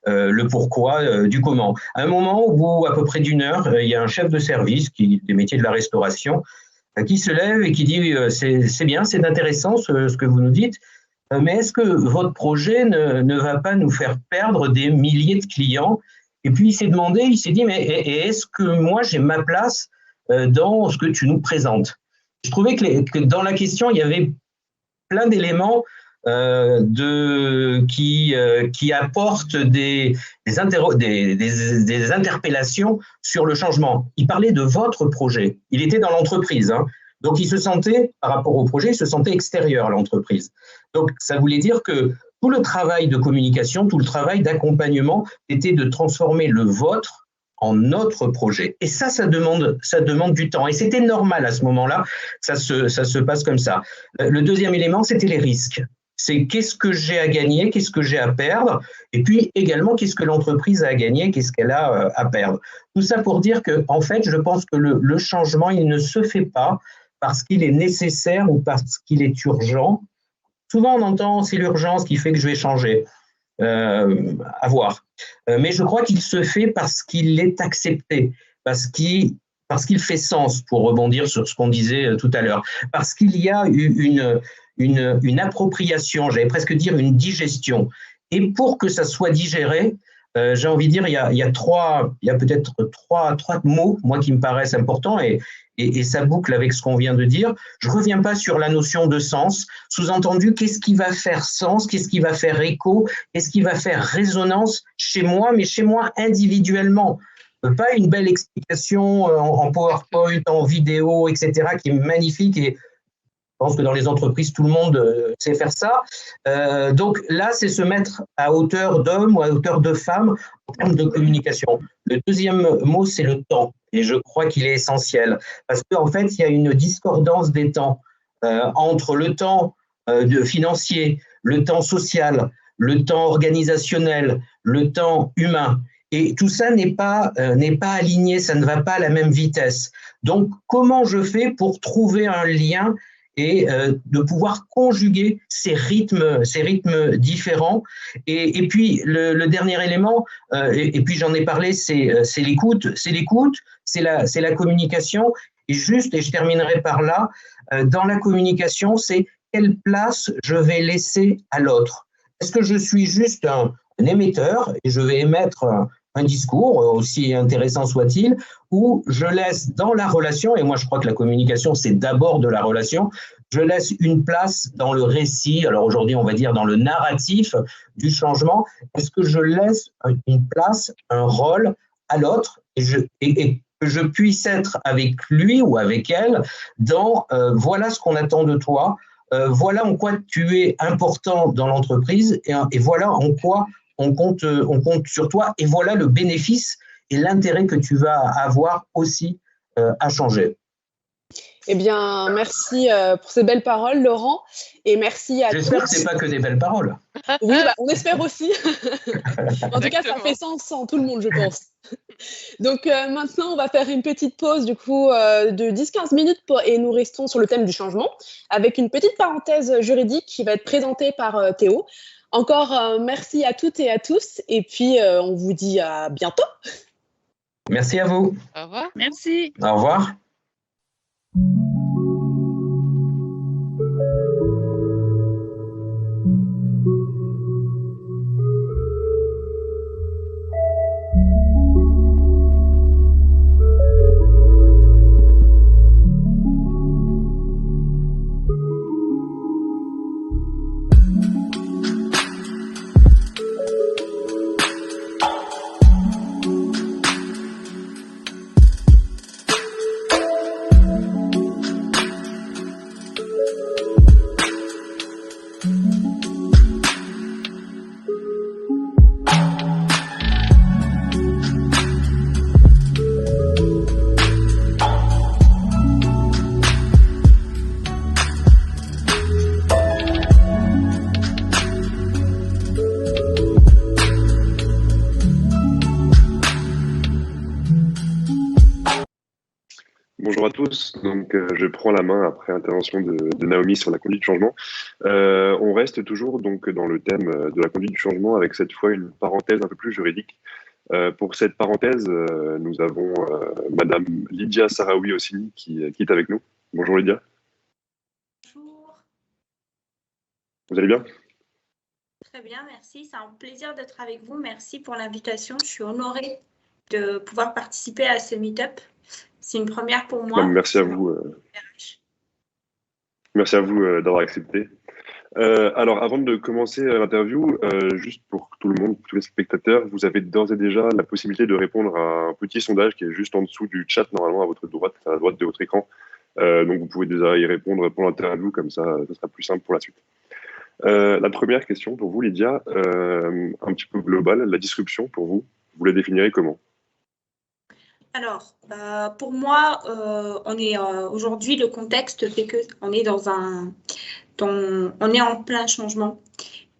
le pourquoi du comment. À un moment, au bout à peu près d'une heure, il y a un chef de service des métiers de la restauration qui se lève et qui dit c'est bien, c'est intéressant ce que vous nous dites, mais est-ce que votre projet ne va pas nous faire perdre des milliers de clients? Et puis, il s'est dit, mais est-ce que moi, j'ai ma place dans ce que tu nous présentes? Je trouvais que dans la question, il y avait plein d'éléments qui apportent des interpellations sur le changement. Il parlait de votre projet. Il était dans l'entreprise, hein. Donc il se sentait, par rapport au projet, il se sentait extérieur à l'entreprise. Donc ça voulait dire que tout le travail de communication, tout le travail d'accompagnement était de transformer le vôtre en notre projet. Et ça demande du temps. Et c'était normal à ce moment-là, ça se passe comme ça. Le deuxième élément, c'était les risques. C'est qu'est-ce que j'ai à gagner, qu'est-ce que j'ai à perdre, et puis également qu'est-ce que l'entreprise a à gagner, qu'est-ce qu'elle a à perdre. Tout ça pour dire que, en fait, je pense que le changement, il ne se fait pas parce qu'il est nécessaire ou parce qu'il est urgent. Souvent, on entend c'est l'urgence qui fait que je vais changer. À voir. Mais je crois qu'il se fait parce qu'il est accepté, parce qu'il fait sens, pour rebondir sur ce qu'on disait tout à l'heure, parce qu'il y a une appropriation, j'allais presque dire une digestion. Et pour que ça soit digéré, j'ai envie de dire, il y a peut-être trois mots, moi, qui me paraissent importants, et ça boucle avec ce qu'on vient de dire. Je ne reviens pas sur la notion de sens. Sous-entendu, qu'est-ce qui va faire sens, qu'est-ce qui va faire écho, qu'est-ce qui va faire résonance chez moi, mais chez moi individuellement. Pas une belle explication en PowerPoint, en vidéo, etc., qui est magnifique, et je pense que dans les entreprises, tout le monde sait faire ça. Donc là, c'est se mettre à hauteur d'homme ou à hauteur de femme en termes de communication. Le deuxième mot, c'est le temps. Et je crois qu'il est essentiel. Parce qu'en fait, il y a une discordance des temps entre le temps financier, le temps social, le temps organisationnel, le temps humain. Et tout ça n'est pas aligné, ça ne va pas à la même vitesse. Donc, comment je fais pour trouver un lien et de pouvoir conjuguer ces rythmes différents. Et puis, le dernier élément, et puis j'en ai parlé, c'est l'écoute. C'est la communication. Et je terminerai par là, dans la communication, c'est quelle place je vais laisser à l'autre. Est-ce que je suis juste émetteur et je vais émettre un discours, aussi intéressant soit-il, où je laisse dans la relation, et moi je crois que la communication c'est d'abord de la relation, je laisse une place dans le récit, alors aujourd'hui on va dire dans le narratif du changement, est-ce que je laisse une place, un rôle à l'autre et que je puisse être avec lui ou avec elle dans voilà ce qu'on attend de toi, voilà en quoi tu es important dans l'entreprise et voilà en quoi on compte sur toi et voilà le bénéfice et l'intérêt que tu vas avoir aussi à changer. Eh bien, merci pour ces belles paroles, Laurent, et merci à tous. J'espère que ce n'est pas que des belles paroles. Oui, on espère aussi. En tout cas, ça fait sens en tout le monde, je pense. Donc maintenant, on va faire une petite pause du coup de 10-15 minutes et nous restons sur le thème du changement avec une petite parenthèse juridique qui va être présentée par Théo. Encore merci à toutes et à tous et puis on vous dit à bientôt. Merci à vous. Au revoir. Merci. Au revoir. Bonjour à tous, donc je prends la main après l'intervention de Naomi sur la conduite du changement. On reste toujours donc dans le thème de la conduite du changement avec cette fois une parenthèse un peu plus juridique. Pour cette parenthèse, nous avons Madame Lydia Sarawi-Ossini qui est avec nous. Bonjour Lydia. Bonjour. Vous allez bien? Très bien, merci. C'est un plaisir d'être avec vous. Merci pour l'invitation. Je suis honorée de pouvoir participer à ce meet-up. C'est une première pour moi. Merci à vous. Merci à vous d'avoir accepté. Alors, avant de commencer l'interview, juste pour tout le monde, tous les spectateurs, vous avez d'ores et déjà la possibilité de répondre à un petit sondage qui est juste en dessous du chat, normalement à votre droite, à la droite de votre écran. Donc, vous pouvez déjà y répondre pour l'interview, comme ça sera plus simple pour la suite. La première question pour vous, Lydia, un petit peu globale, la disruption pour vous, vous la définirez comment? Alors, pour moi, on est aujourd'hui, le contexte fait qu'on est on est en plein changement.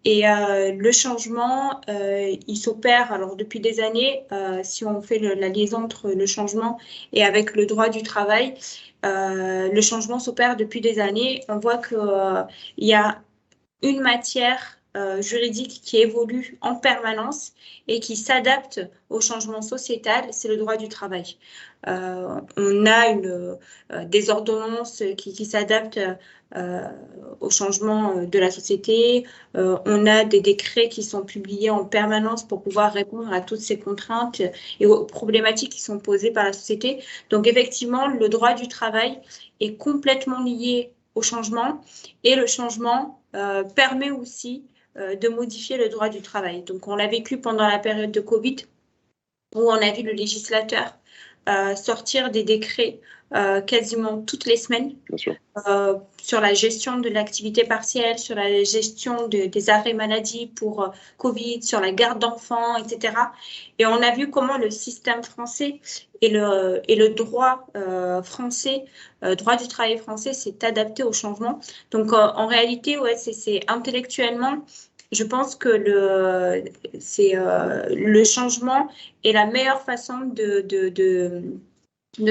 Et le changement, il s'opère alors depuis des années, si on fait la liaison entre le changement et avec le droit du travail, le changement s'opère depuis des années. On voit qu'il y a une matière juridique qui évolue en permanence et qui s'adapte au changement sociétal, c'est le droit du travail. On a des ordonnances qui s'adaptent au changement de la société. On a des décrets qui sont publiés en permanence pour pouvoir répondre à toutes ces contraintes et aux problématiques qui sont posées par la société. Donc effectivement, le droit du travail est complètement lié au changement et le changement permet aussi de modifier le droit du travail. Donc, on l'a vécu pendant la période de Covid, où on a vu le législateur sortir des décrets quasiment toutes les semaines sur la gestion de l'activité partielle, sur la gestion des arrêts maladie pour Covid, sur la garde d'enfants, etc. Et on a vu comment le système français et le droit français, droit du travail français, s'est adapté au changement. Donc, en réalité, ouais, c'est intellectuellement, je pense que le changement est la meilleure façon de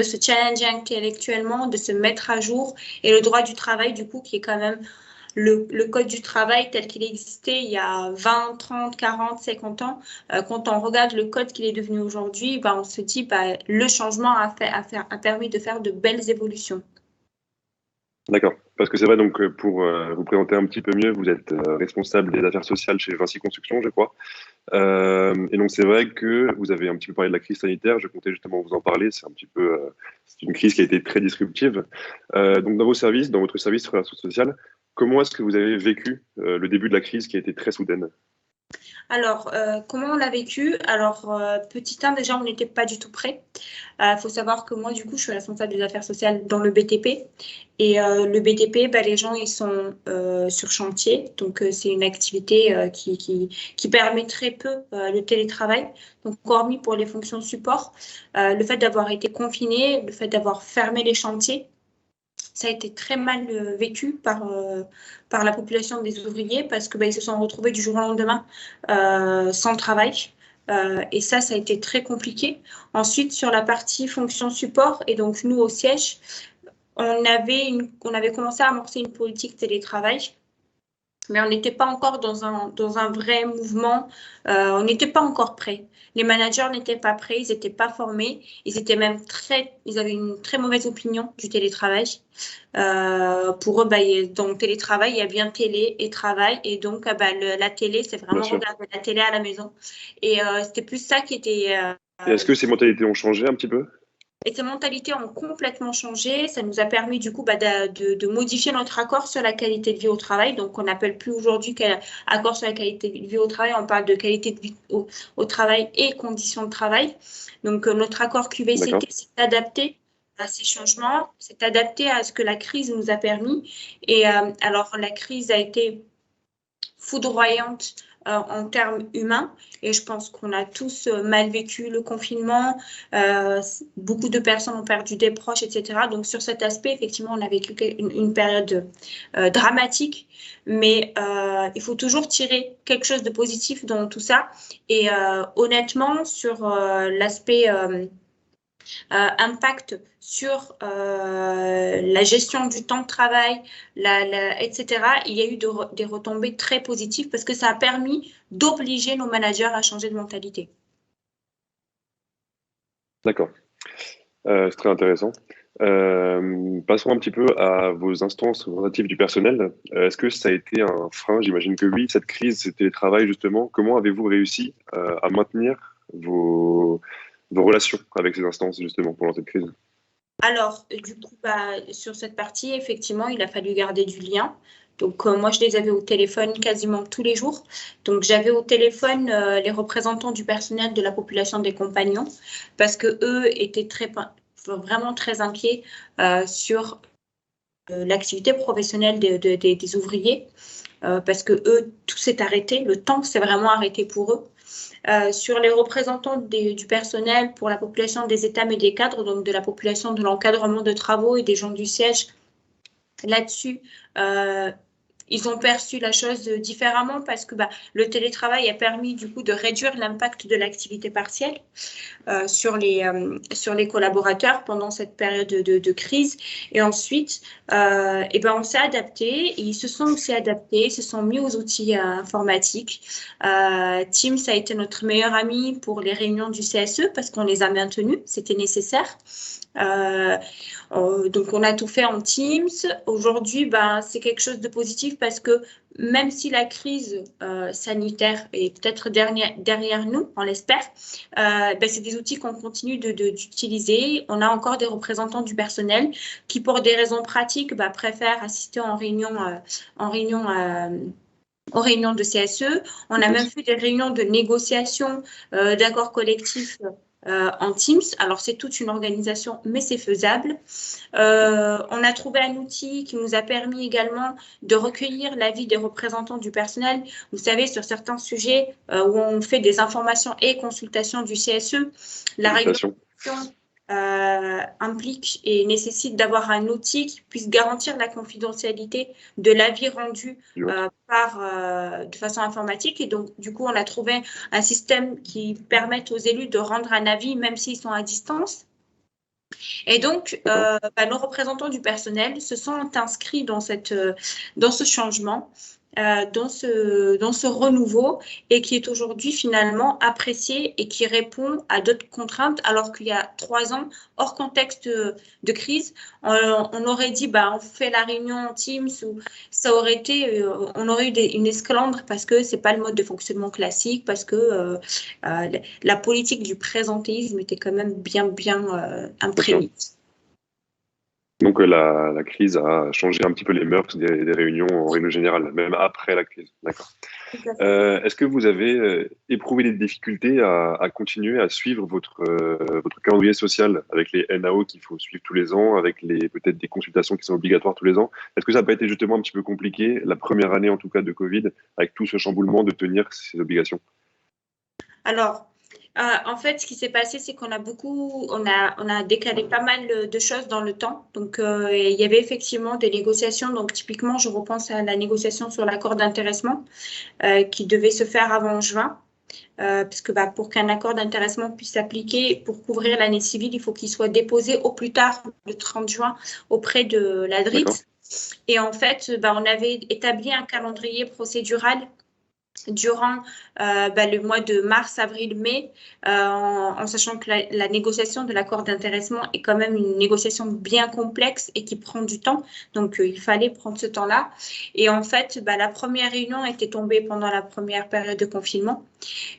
se challenger intellectuellement, de se mettre à jour. Et le droit du travail, du coup, qui est quand même le code du travail tel qu'il existait il y a 20, 30, 40, 50 ans. Quand on regarde le code qu'il est devenu aujourd'hui, on se dit le changement a permis de faire de belles évolutions. D'accord, Parce que c'est vrai, donc pour vous présenter un petit peu mieux, vous êtes responsable des affaires sociales chez Vinci Construction, je crois. Et donc c'est vrai que vous avez un petit peu parlé de la crise sanitaire, je comptais justement vous en parler, c'est un petit peu, c'est une crise qui a été très disruptive. Donc dans vos services, dans votre service de relations sociales, comment est-ce que vous avez vécu le début de la crise qui a été très soudaine? Alors, comment on l'a vécu? Alors, petit 1, déjà, on n'était pas du tout prêt. Il faut savoir que moi, du coup, je suis responsable des affaires sociales dans le BTP. Et le BTP, les gens, ils sont sur chantier. Donc, c'est une activité qui permet très peu le télétravail. Donc, hormis pour les fonctions support, le fait d'avoir été confiné, le fait d'avoir fermé les chantiers, ça a été très mal vécu par la population des ouvriers parce que ils se sont retrouvés du jour au lendemain sans travail. Et ça a été très compliqué. Ensuite, sur la partie fonction support, et donc nous au siège, on avait commencé à amorcer une politique télétravail. Mais on n'était pas encore dans un vrai mouvement, on n'était pas encore prêts. Les managers n'étaient pas prêts, ils n'étaient pas formés, ils avaient une très mauvaise opinion du télétravail. Pour eux, dans le télétravail, il y a bien télé et travail, et donc la télé, c'est vraiment regarder la télé à la maison. Et c'était plus ça qui était... Est-ce que ces mentalités ont changé un petit peu? Et ces mentalités ont complètement changé. Ça nous a permis du coup de modifier notre accord sur la qualité de vie au travail. Donc, on n'appelle plus aujourd'hui accord sur la qualité de vie au travail. On parle de qualité de vie au travail et conditions de travail. Donc, notre accord QVCT s'est adapté à ces changements, s'est adapté à ce que la crise nous a permis. Et alors, la crise a été foudroyante en termes humains, et je pense qu'on a tous mal vécu le confinement, beaucoup de personnes ont perdu des proches, etc. Donc sur cet aspect, effectivement, on a vécu une période dramatique, mais il faut toujours tirer quelque chose de positif dans tout ça, et honnêtement, sur l'aspect impact sur la gestion du temps de travail, etc. Il y a eu des retombées très positives parce que ça a permis d'obliger nos managers à changer de mentalité. D'accord. C'est très intéressant. Passons un petit peu à vos instances représentatives du personnel. Est-ce que ça a été un frein? J'imagine que oui, cette crise, ce télétravail justement. Comment avez-vous réussi à maintenir vos relations avec ces instances justement pendant cette crise? Alors, du coup, sur cette partie, effectivement, il a fallu garder du lien. Donc, moi, je les avais au téléphone quasiment tous les jours. Donc, j'avais au téléphone les représentants du personnel de la population des compagnons parce qu'eux étaient vraiment très inquiets sur l'activité professionnelle des ouvriers parce que eux, tout s'est arrêté. Le temps s'est vraiment arrêté pour eux. Sur les représentants du personnel pour la population des états et des cadres, donc de la population de l'encadrement de travaux et des gens du siège, là-dessus, ils ont perçu la chose différemment parce que le télétravail a permis du coup de réduire l'impact de l'activité partielle sur les collaborateurs pendant cette période de crise. Et ensuite, on s'est adapté et ils se sont aussi adaptés, ils se sont mis aux outils informatiques. Teams a été notre meilleur ami pour les réunions du CSE parce qu'on les a maintenues, c'était nécessaire. Donc on a tout fait en Teams. Aujourd'hui, c'est quelque chose de positif parce que même si la crise sanitaire est peut-être derrière nous, on l'espère, c'est des outils qu'on continue d'utiliser. On a encore des représentants du personnel qui, pour des raisons pratiques, préfèrent assister aux réunions de CSE. On a même fait des réunions de négociation d'accords collectifs en Teams. Alors, c'est toute une organisation, mais c'est faisable. On a trouvé un outil qui nous a permis également de recueillir l'avis des représentants du personnel. Vous savez, sur certains sujets où on fait des informations et consultations du CSE, la réglementation implique et nécessite d'avoir un outil qui puisse garantir la confidentialité de l'avis rendu de façon informatique. Et donc, du coup, on a trouvé un système qui permette aux élus de rendre un avis même s'ils sont à distance. Et donc, nos représentants du personnel se sont inscrits dans ce changement. dans ce renouveau et qui est aujourd'hui finalement apprécié et qui répond à d'autres contraintes, alors qu'il y a 3 ans, hors contexte de crise, on aurait dit on fait la réunion en Teams, ou ça aurait été, on aurait eu une esclandre parce que c'est pas le mode de fonctionnement classique, parce que la politique du présentéisme était quand même bien imprégnée. Donc la crise a changé un petit peu les mœurs des réunions en règle générale, même après la crise. D'accord. Est-ce que vous avez éprouvé des difficultés à continuer à suivre votre calendrier social avec les NAO qu'il faut suivre tous les ans, avec peut-être des consultations qui sont obligatoires tous les ans? Est-ce que ça n'a pas été justement un petit peu compliqué, la première année en tout cas de Covid, avec tout ce chamboulement, de tenir ces obligations? Alors, en fait, ce qui s'est passé, c'est qu'on a décalé pas mal de choses dans le temps. Donc, il y avait effectivement des négociations. Donc, typiquement, je repense à la négociation sur l'accord d'intéressement qui devait se faire avant juin. Puisque pour qu'un accord d'intéressement puisse s'appliquer pour couvrir l'année civile, il faut qu'il soit déposé au plus tard le 30 juin auprès de la DRIT. Et en fait, on avait établi un calendrier procédural durant le mois de mars, avril, mai, en sachant que la négociation de l'accord d'intéressement est quand même une négociation bien complexe et qui prend du temps. Donc, il fallait prendre ce temps-là. Et en fait, la première réunion était tombée pendant la première période de confinement.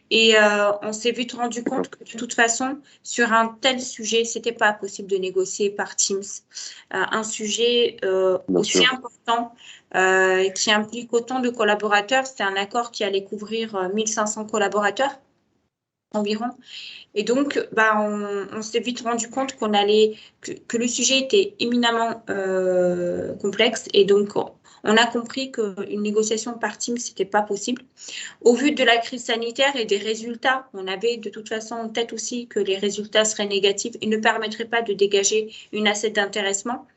Et on s'est vite rendu compte que de toute façon, sur un tel sujet, ce n'était pas possible de négocier par Teams. Un sujet aussi important qui implique autant de collaborateurs. C'était un accord qui allait couvrir 1500 collaborateurs environ. Et donc, on s'est vite rendu compte que le sujet était éminemment complexe. Et donc, on a compris qu'une négociation par Teams, ce n'était pas possible. Au vu de la crise sanitaire et des résultats, on avait de toute façon en tête aussi que les résultats seraient négatifs et ne permettraient pas de dégager une assiette d'intéressement.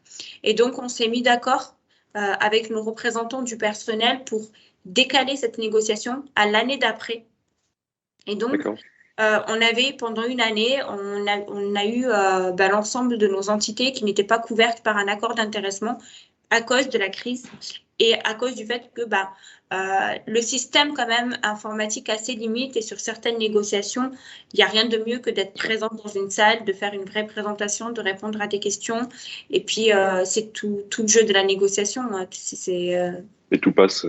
Et donc, on s'est mis d'accord avec nos représentants du personnel pour décaler cette négociation à l'année d'après. Et donc, on avait pendant une année, on a eu l'ensemble de nos entités qui n'étaient pas couvertes par un accord d'intéressement à cause de la crise et à cause du fait que le système quand même informatique a ses limites et sur certaines négociations, il n'y a rien de mieux que d'être présent dans une salle, de faire une vraie présentation, de répondre à des questions. Et puis, c'est tout le jeu de la négociation. Et tout passe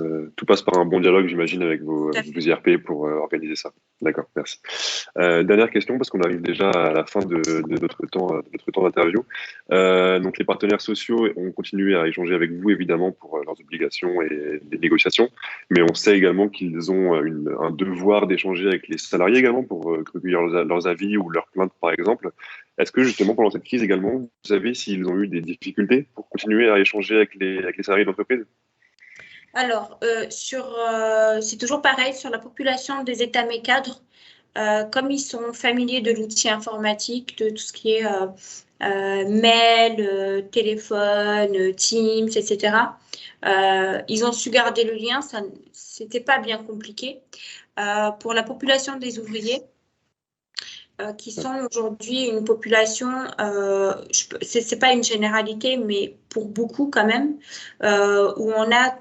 par un bon dialogue, j'imagine, avec vos IRP pour organiser ça. D'accord, merci. Dernière question, parce qu'on arrive déjà à la fin de notre temps d'interview. Donc, les partenaires sociaux ont continué à échanger avec vous, évidemment, pour leurs obligations et les négociations, mais on sait également qu'ils ont un devoir d'échanger avec les salariés également pour recueillir leurs avis ou leurs plaintes, par exemple. Est-ce que, justement, pendant cette crise également, vous savez s'ils ont eu des difficultés pour continuer à échanger avec les salariés d'entreprise? Alors, c'est toujours pareil, sur la population des états-mets cadres, comme ils sont familiers de l'outil informatique, de tout ce qui est mail, téléphone, Teams, etc., ils ont su garder le lien, ça c'était pas bien compliqué. Pour la population des ouvriers, qui sont aujourd'hui une population, c'est pas une généralité, mais pour beaucoup quand même, où on a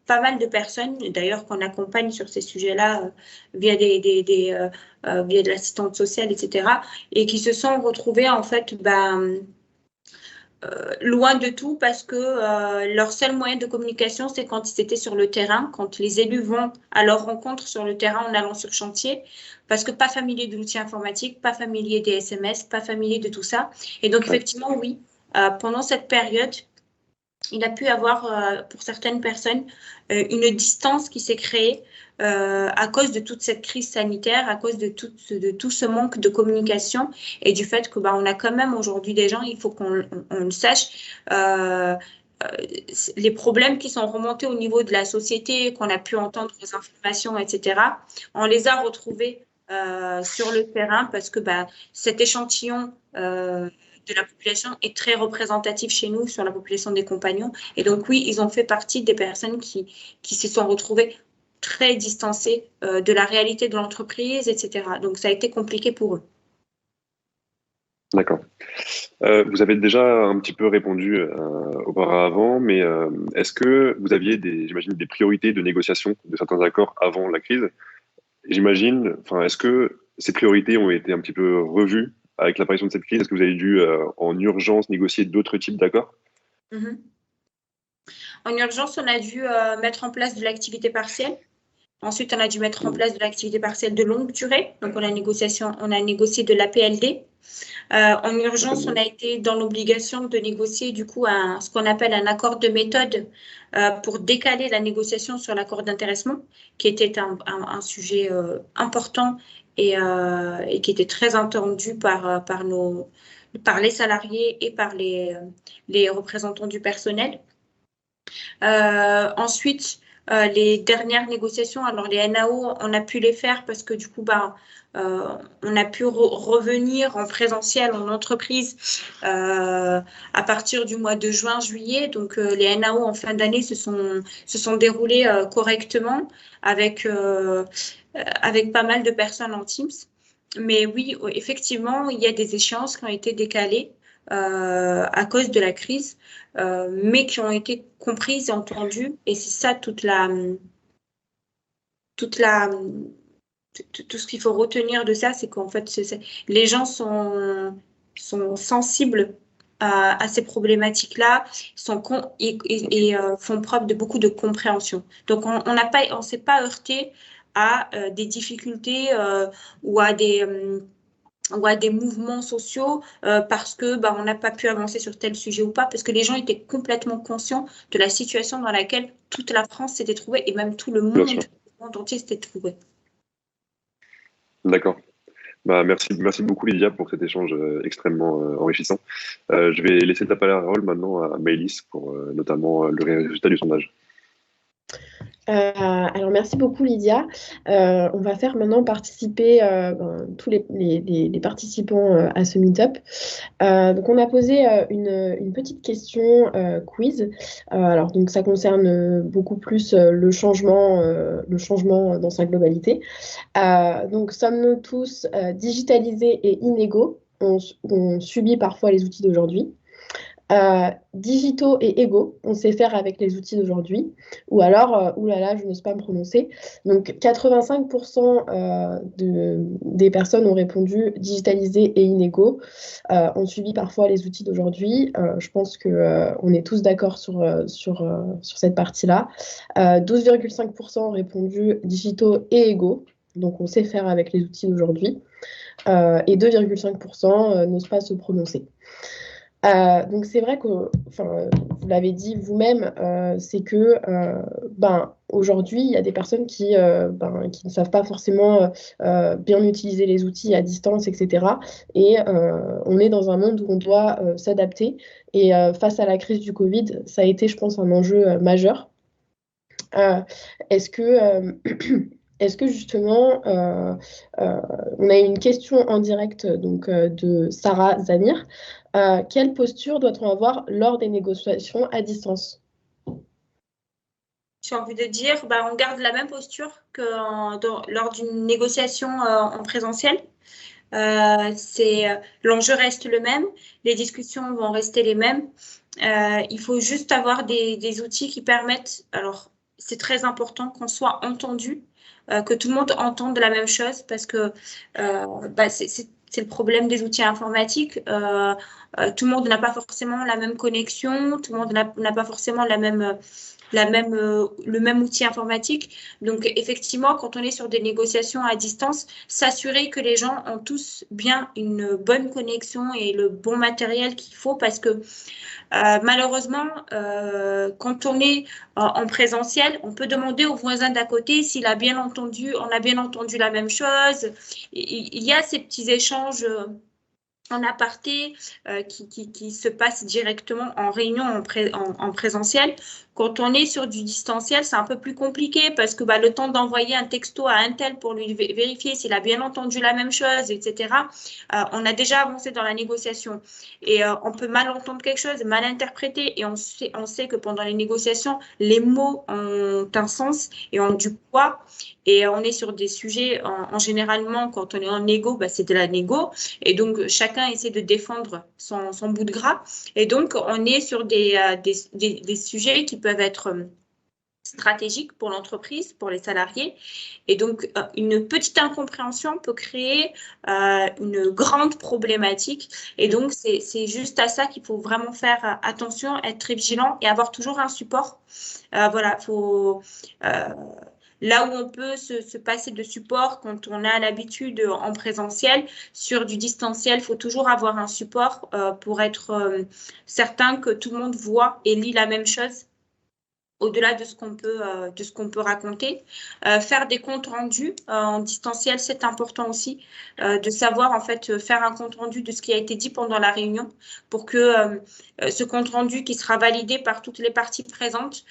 pas mal de personnes, d'ailleurs qu'on accompagne sur ces sujets-là via via de l'assistante sociale, etc., et qui se sont retrouvées en fait loin de tout parce que leur seul moyen de communication, c'est quand ils étaient sur le terrain, quand les élus vont à leur rencontre sur le terrain en allant sur chantier, parce que pas familier de l'outil informatique, pas familier des SMS, pas familier de tout ça. Et donc, effectivement, oui, pendant cette période, il a pu avoir, pour certaines personnes, une distance qui s'est créée à cause de toute cette crise sanitaire, à cause de tout ce manque de communication et du fait que on a quand même aujourd'hui des gens, il faut qu'on le sache, les problèmes qui sont remontés au niveau de la société, qu'on a pu entendre aux informations, etc., on les a retrouvés sur le terrain parce que cet échantillon de la population est très représentatif chez nous sur la population des compagnons. Et donc, oui, ils ont fait partie des personnes qui se sont retrouvées très distancées de la réalité de l'entreprise, etc. Donc, ça a été compliqué pour eux. D'accord. Vous avez déjà un petit peu répondu auparavant, mais est-ce que vous aviez j'imagine, des priorités de négociation de certains accords avant la crise? J'imagine, enfin, est-ce que ces priorités ont été un petit peu revues avec l'apparition de cette crise? Est-ce que vous avez dû en urgence négocier d'autres types d'accords? Mhm. En urgence, on a dû mettre en place de l'activité partielle. Ensuite, on a dû mettre en place de l'activité partielle de longue durée. Donc, on a négocié de l'APLD. En urgence, on a été dans l'obligation de négocier du coup ce qu'on appelle un accord de méthode pour décaler la négociation sur l'accord d'intéressement, qui était un sujet important et qui était très attendu par les salariés et par les représentants du personnel. Ensuite, les dernières négociations, alors les NAO, on a pu les faire parce que du coup, on a pu revenir en présentiel en entreprise à partir du mois de juin-juillet. Donc, les NAO en fin d'année se sont déroulés correctement avec pas mal de personnes en Teams. Mais oui, effectivement, il y a des échéances qui ont été décalées à cause de la crise, mais qui ont été comprises et entendues. Et c'est ça tout ce qu'il faut retenir de ça, c'est qu'en fait, les gens sont sensibles à ces problématiques-là, et font preuve de beaucoup de compréhension. Donc, on s'est pas heurté à des difficultés ou à des mouvements sociaux parce que on n'a pas pu avancer sur tel sujet ou pas, parce que les gens étaient complètement conscients de la situation dans laquelle toute la France s'était trouvée et même tout le monde entier s'était trouvé. D'accord. Merci beaucoup Lydia pour cet échange extrêmement enrichissant. Je vais laisser la parole maintenant à Maëlys pour notamment le résultat du sondage. Alors merci beaucoup Lydia. On va faire maintenant participer tous les participants à ce meet-up. Donc on a posé une petite question quiz. Alors donc ça concerne beaucoup plus le changement dans sa globalité. Donc sommes-nous tous digitalisés et inégaux? On subit parfois les outils d'aujourd'hui. Digitaux et égaux, on sait faire avec les outils d'aujourd'hui, ou alors, oulala, je n'ose pas me prononcer. Donc 85% des personnes ont répondu digitalisés et inégaux, ont subi parfois les outils d'aujourd'hui. Je pense qu'on est tous d'accord sur cette partie-là. 12,5% ont répondu digitaux et égaux, donc on sait faire avec les outils d'aujourd'hui. Et 2,5% n'osent pas se prononcer. Donc c'est vrai que, vous l'avez dit vous-même, c'est que aujourd'hui, il y a des personnes qui ne savent pas forcément bien utiliser les outils à distance, etc. Et on est dans un monde où on doit s'adapter. Et face à la crise du Covid, ça a été, je pense, un enjeu majeur. Est-ce que justement, on a une question en direct donc, de Sarah Zamir. Quelle posture doit-on avoir lors des négociations à distance? J'ai envie de dire, on garde la même posture que lors d'une négociation en présentiel. L'enjeu reste le même, les discussions vont rester les mêmes. Il faut juste avoir des outils qui permettent, alors c'est très important qu'on soit entendu, que tout le monde entende la même chose, parce que c'est le problème des outils informatiques. Tout le monde n'a pas forcément la même connexion, tout le monde n'a pas forcément le même outil informatique. Donc, effectivement, quand on est sur des négociations à distance, s'assurer que les gens ont tous bien une bonne connexion et le bon matériel qu'il faut, parce que malheureusement, quand on est en présentiel, on peut demander au voisin d'à côté s'il a bien entendu, on a bien entendu la même chose. Il y a ces petits échanges en aparté qui se passent directement en réunion en présentiel. Quand on est sur du distanciel, c'est un peu plus compliqué parce que le temps d'envoyer un texto à un tel pour lui vérifier s'il a bien entendu la même chose, etc., on a déjà avancé dans la négociation. Et on peut mal entendre quelque chose, mal interpréter, et on sait que pendant les négociations, les mots ont un sens et ont du poids. Et on est sur des sujets, généralement, quand on est en négo, c'est de la négo. Et donc, chacun essaie de défendre son bout de gras. Et donc, on est sur des sujets qui peuvent être stratégiques pour l'entreprise, pour les salariés. Et donc, une petite incompréhension peut créer une grande problématique. Et donc, c'est juste à ça qu'il faut vraiment faire attention, être très vigilant et avoir toujours un support. Voilà, faut... Là où on peut se passer de support quand on a l'habitude en présentiel, sur du distanciel, il faut toujours avoir un support pour être certain que tout le monde voit et lit la même chose au-delà de ce qu'on peut raconter. Faire des comptes rendus en distanciel, c'est important aussi de savoir en fait faire un compte rendu de ce qui a été dit pendant la réunion pour que ce compte rendu qui sera validé par toutes les parties présentes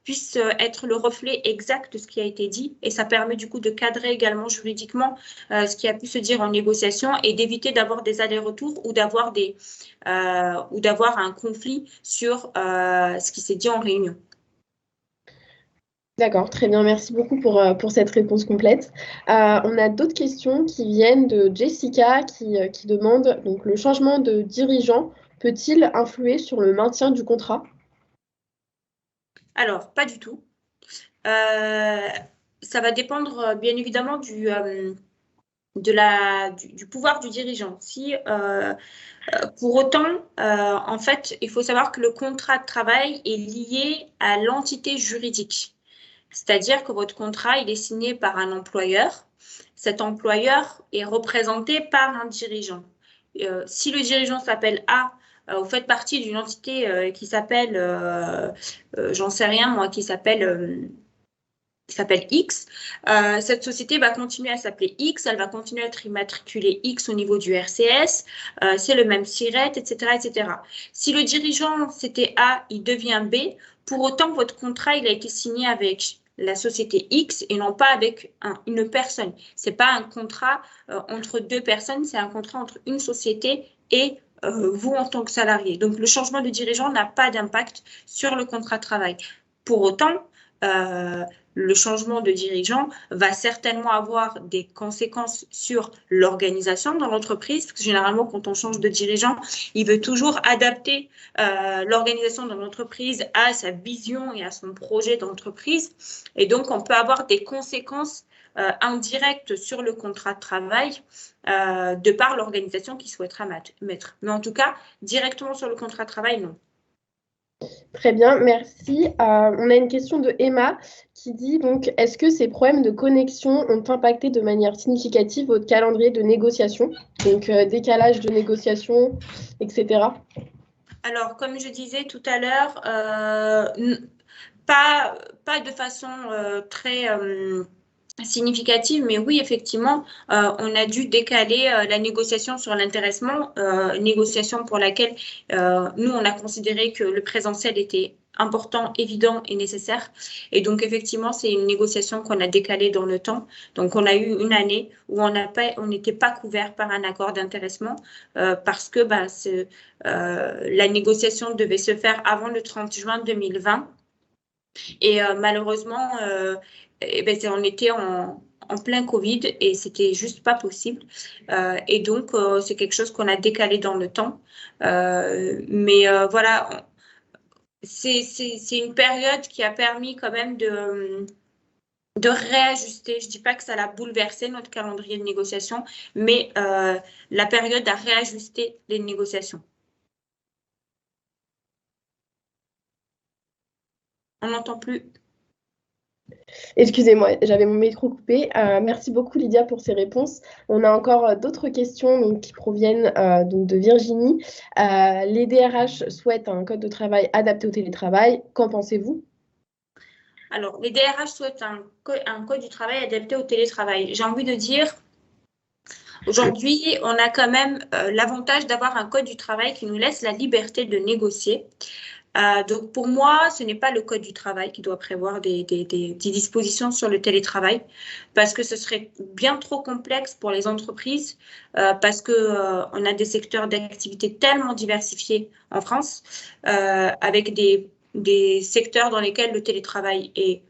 puisse être le reflet exact de ce qui a été dit, et ça permet du coup de cadrer également juridiquement ce qui a pu se dire en négociation et d'éviter d'avoir des allers-retours ou d'avoir un conflit sur ce qui s'est dit en réunion. D'accord, très bien. Merci beaucoup pour cette réponse complète. On a d'autres questions qui viennent de Jessica qui demande, donc, le changement de dirigeant peut-il influer sur le maintien du contrat? Alors, pas du tout. Ça va dépendre bien évidemment du pouvoir du dirigeant. Si, pour autant, en fait, il faut savoir que le contrat de travail est lié à l'entité juridique. C'est-à-dire que votre contrat, il est signé par un employeur. Cet employeur est représenté par un dirigeant. Si le dirigeant s'appelle A, vous faites partie d'une entité qui s'appelle, j'en sais rien moi, qui s'appelle X. Cette société va continuer à s'appeler X, elle va continuer à être immatriculée X au niveau du RCS, c'est le même SIRET, etc., etc. Si le dirigeant, c'était A, il devient B, pour autant, votre contrat, il a été signé avec la société X et non pas avec une personne. Ce n'est pas un contrat entre deux personnes, c'est un contrat entre une société et vous en tant que salarié. Donc, le changement de dirigeant n'a pas d'impact sur le contrat de travail. Pour autant, le changement de dirigeant va certainement avoir des conséquences sur l'organisation dans l'entreprise, parce que généralement, quand on change de dirigeant, il veut toujours adapter l'organisation de l'entreprise à sa vision et à son projet d'entreprise. Et donc, on peut avoir des conséquences indirectes sur le contrat de travail de par l'organisation qu'il souhaitera mettre. Mais en tout cas, directement sur le contrat de travail, non. Très bien, merci. On a une question de Emma qui dit donc, est-ce que ces problèmes de connexion ont impacté de manière significative votre calendrier de négociation? Donc, décalage de négociation, etc. Alors, comme je disais tout à l'heure, pas de façon très significative, mais oui, effectivement, on a dû décaler la négociation sur l'intéressement, négociation pour laquelle nous, on a considéré que le présentiel était important, évident et nécessaire. Et donc, effectivement, c'est une négociation qu'on a décalée dans le temps. Donc, on a eu une année où on n'était pas couvert par un accord d'intéressement parce que la négociation devait se faire avant le 30 juin 2020. Et malheureusement, on était en plein Covid et c'était juste pas possible. Et donc, c'est quelque chose qu'on a décalé dans le temps. Voilà, c'est une période qui a permis quand même de réajuster. Je ne dis pas que ça a bouleversé notre calendrier de négociation, mais la période a réajusté les négociations. On n'entend plus. Excusez-moi, j'avais mon micro coupé. Merci beaucoup Lydia pour ces réponses. On a encore d'autres questions donc, qui proviennent donc de Virginie. Les DRH souhaitent un code de travail adapté au télétravail. Qu'en pensez-vous? Alors, les DRH souhaitent un code du travail adapté au télétravail. J'ai envie de dire, aujourd'hui, on a quand même l'avantage d'avoir un code du travail qui nous laisse la liberté de négocier. Donc, pour moi, ce n'est pas le Code du travail qui doit prévoir des dispositions sur le télétravail, parce que ce serait bien trop complexe pour les entreprises, parce qu'on a des secteurs d'activité tellement diversifiés en France, avec des secteurs dans lesquels le télétravail est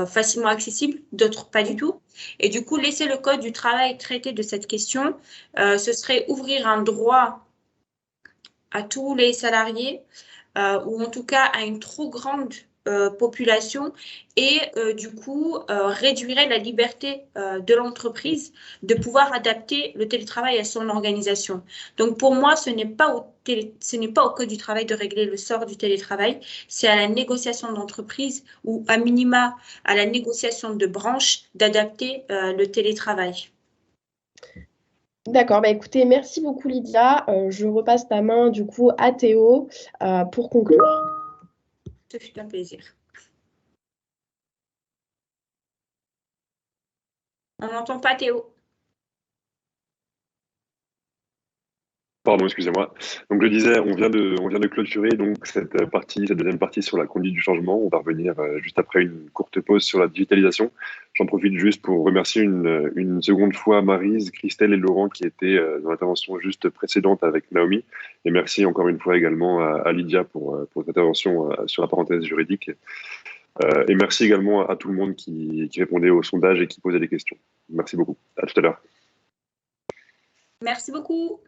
facilement accessible, d'autres pas du tout. Et du coup, laisser le Code du travail traiter de cette question, ce serait ouvrir un droit à tous les salariés, ou en tout cas à une trop grande population, et du coup réduirait la liberté de l'entreprise de pouvoir adapter le télétravail à son organisation. Donc pour moi, ce n'est pas au Code du travail de régler le sort du télétravail, c'est à la négociation d'entreprise ou à minima à la négociation de branche d'adapter le télétravail. D'accord, bah écoutez, merci beaucoup Lydia. Je repasse ta main du coup à Théo pour conclure. Ce fut un plaisir. On n'entend pas Théo. Pardon, excusez-moi. Donc, je disais, on vient de clôturer donc cette deuxième partie sur la conduite du changement. On va revenir juste après une courte pause sur la digitalisation. J'en profite juste pour remercier une seconde fois Maryse, Christelle et Laurent qui étaient dans l'intervention juste précédente avec Naomi. Et merci encore une fois également à Lydia pour cette intervention sur la parenthèse juridique. Et merci également à tout le monde qui répondait au sondage et qui posait des questions. Merci beaucoup. À tout à l'heure. Merci beaucoup.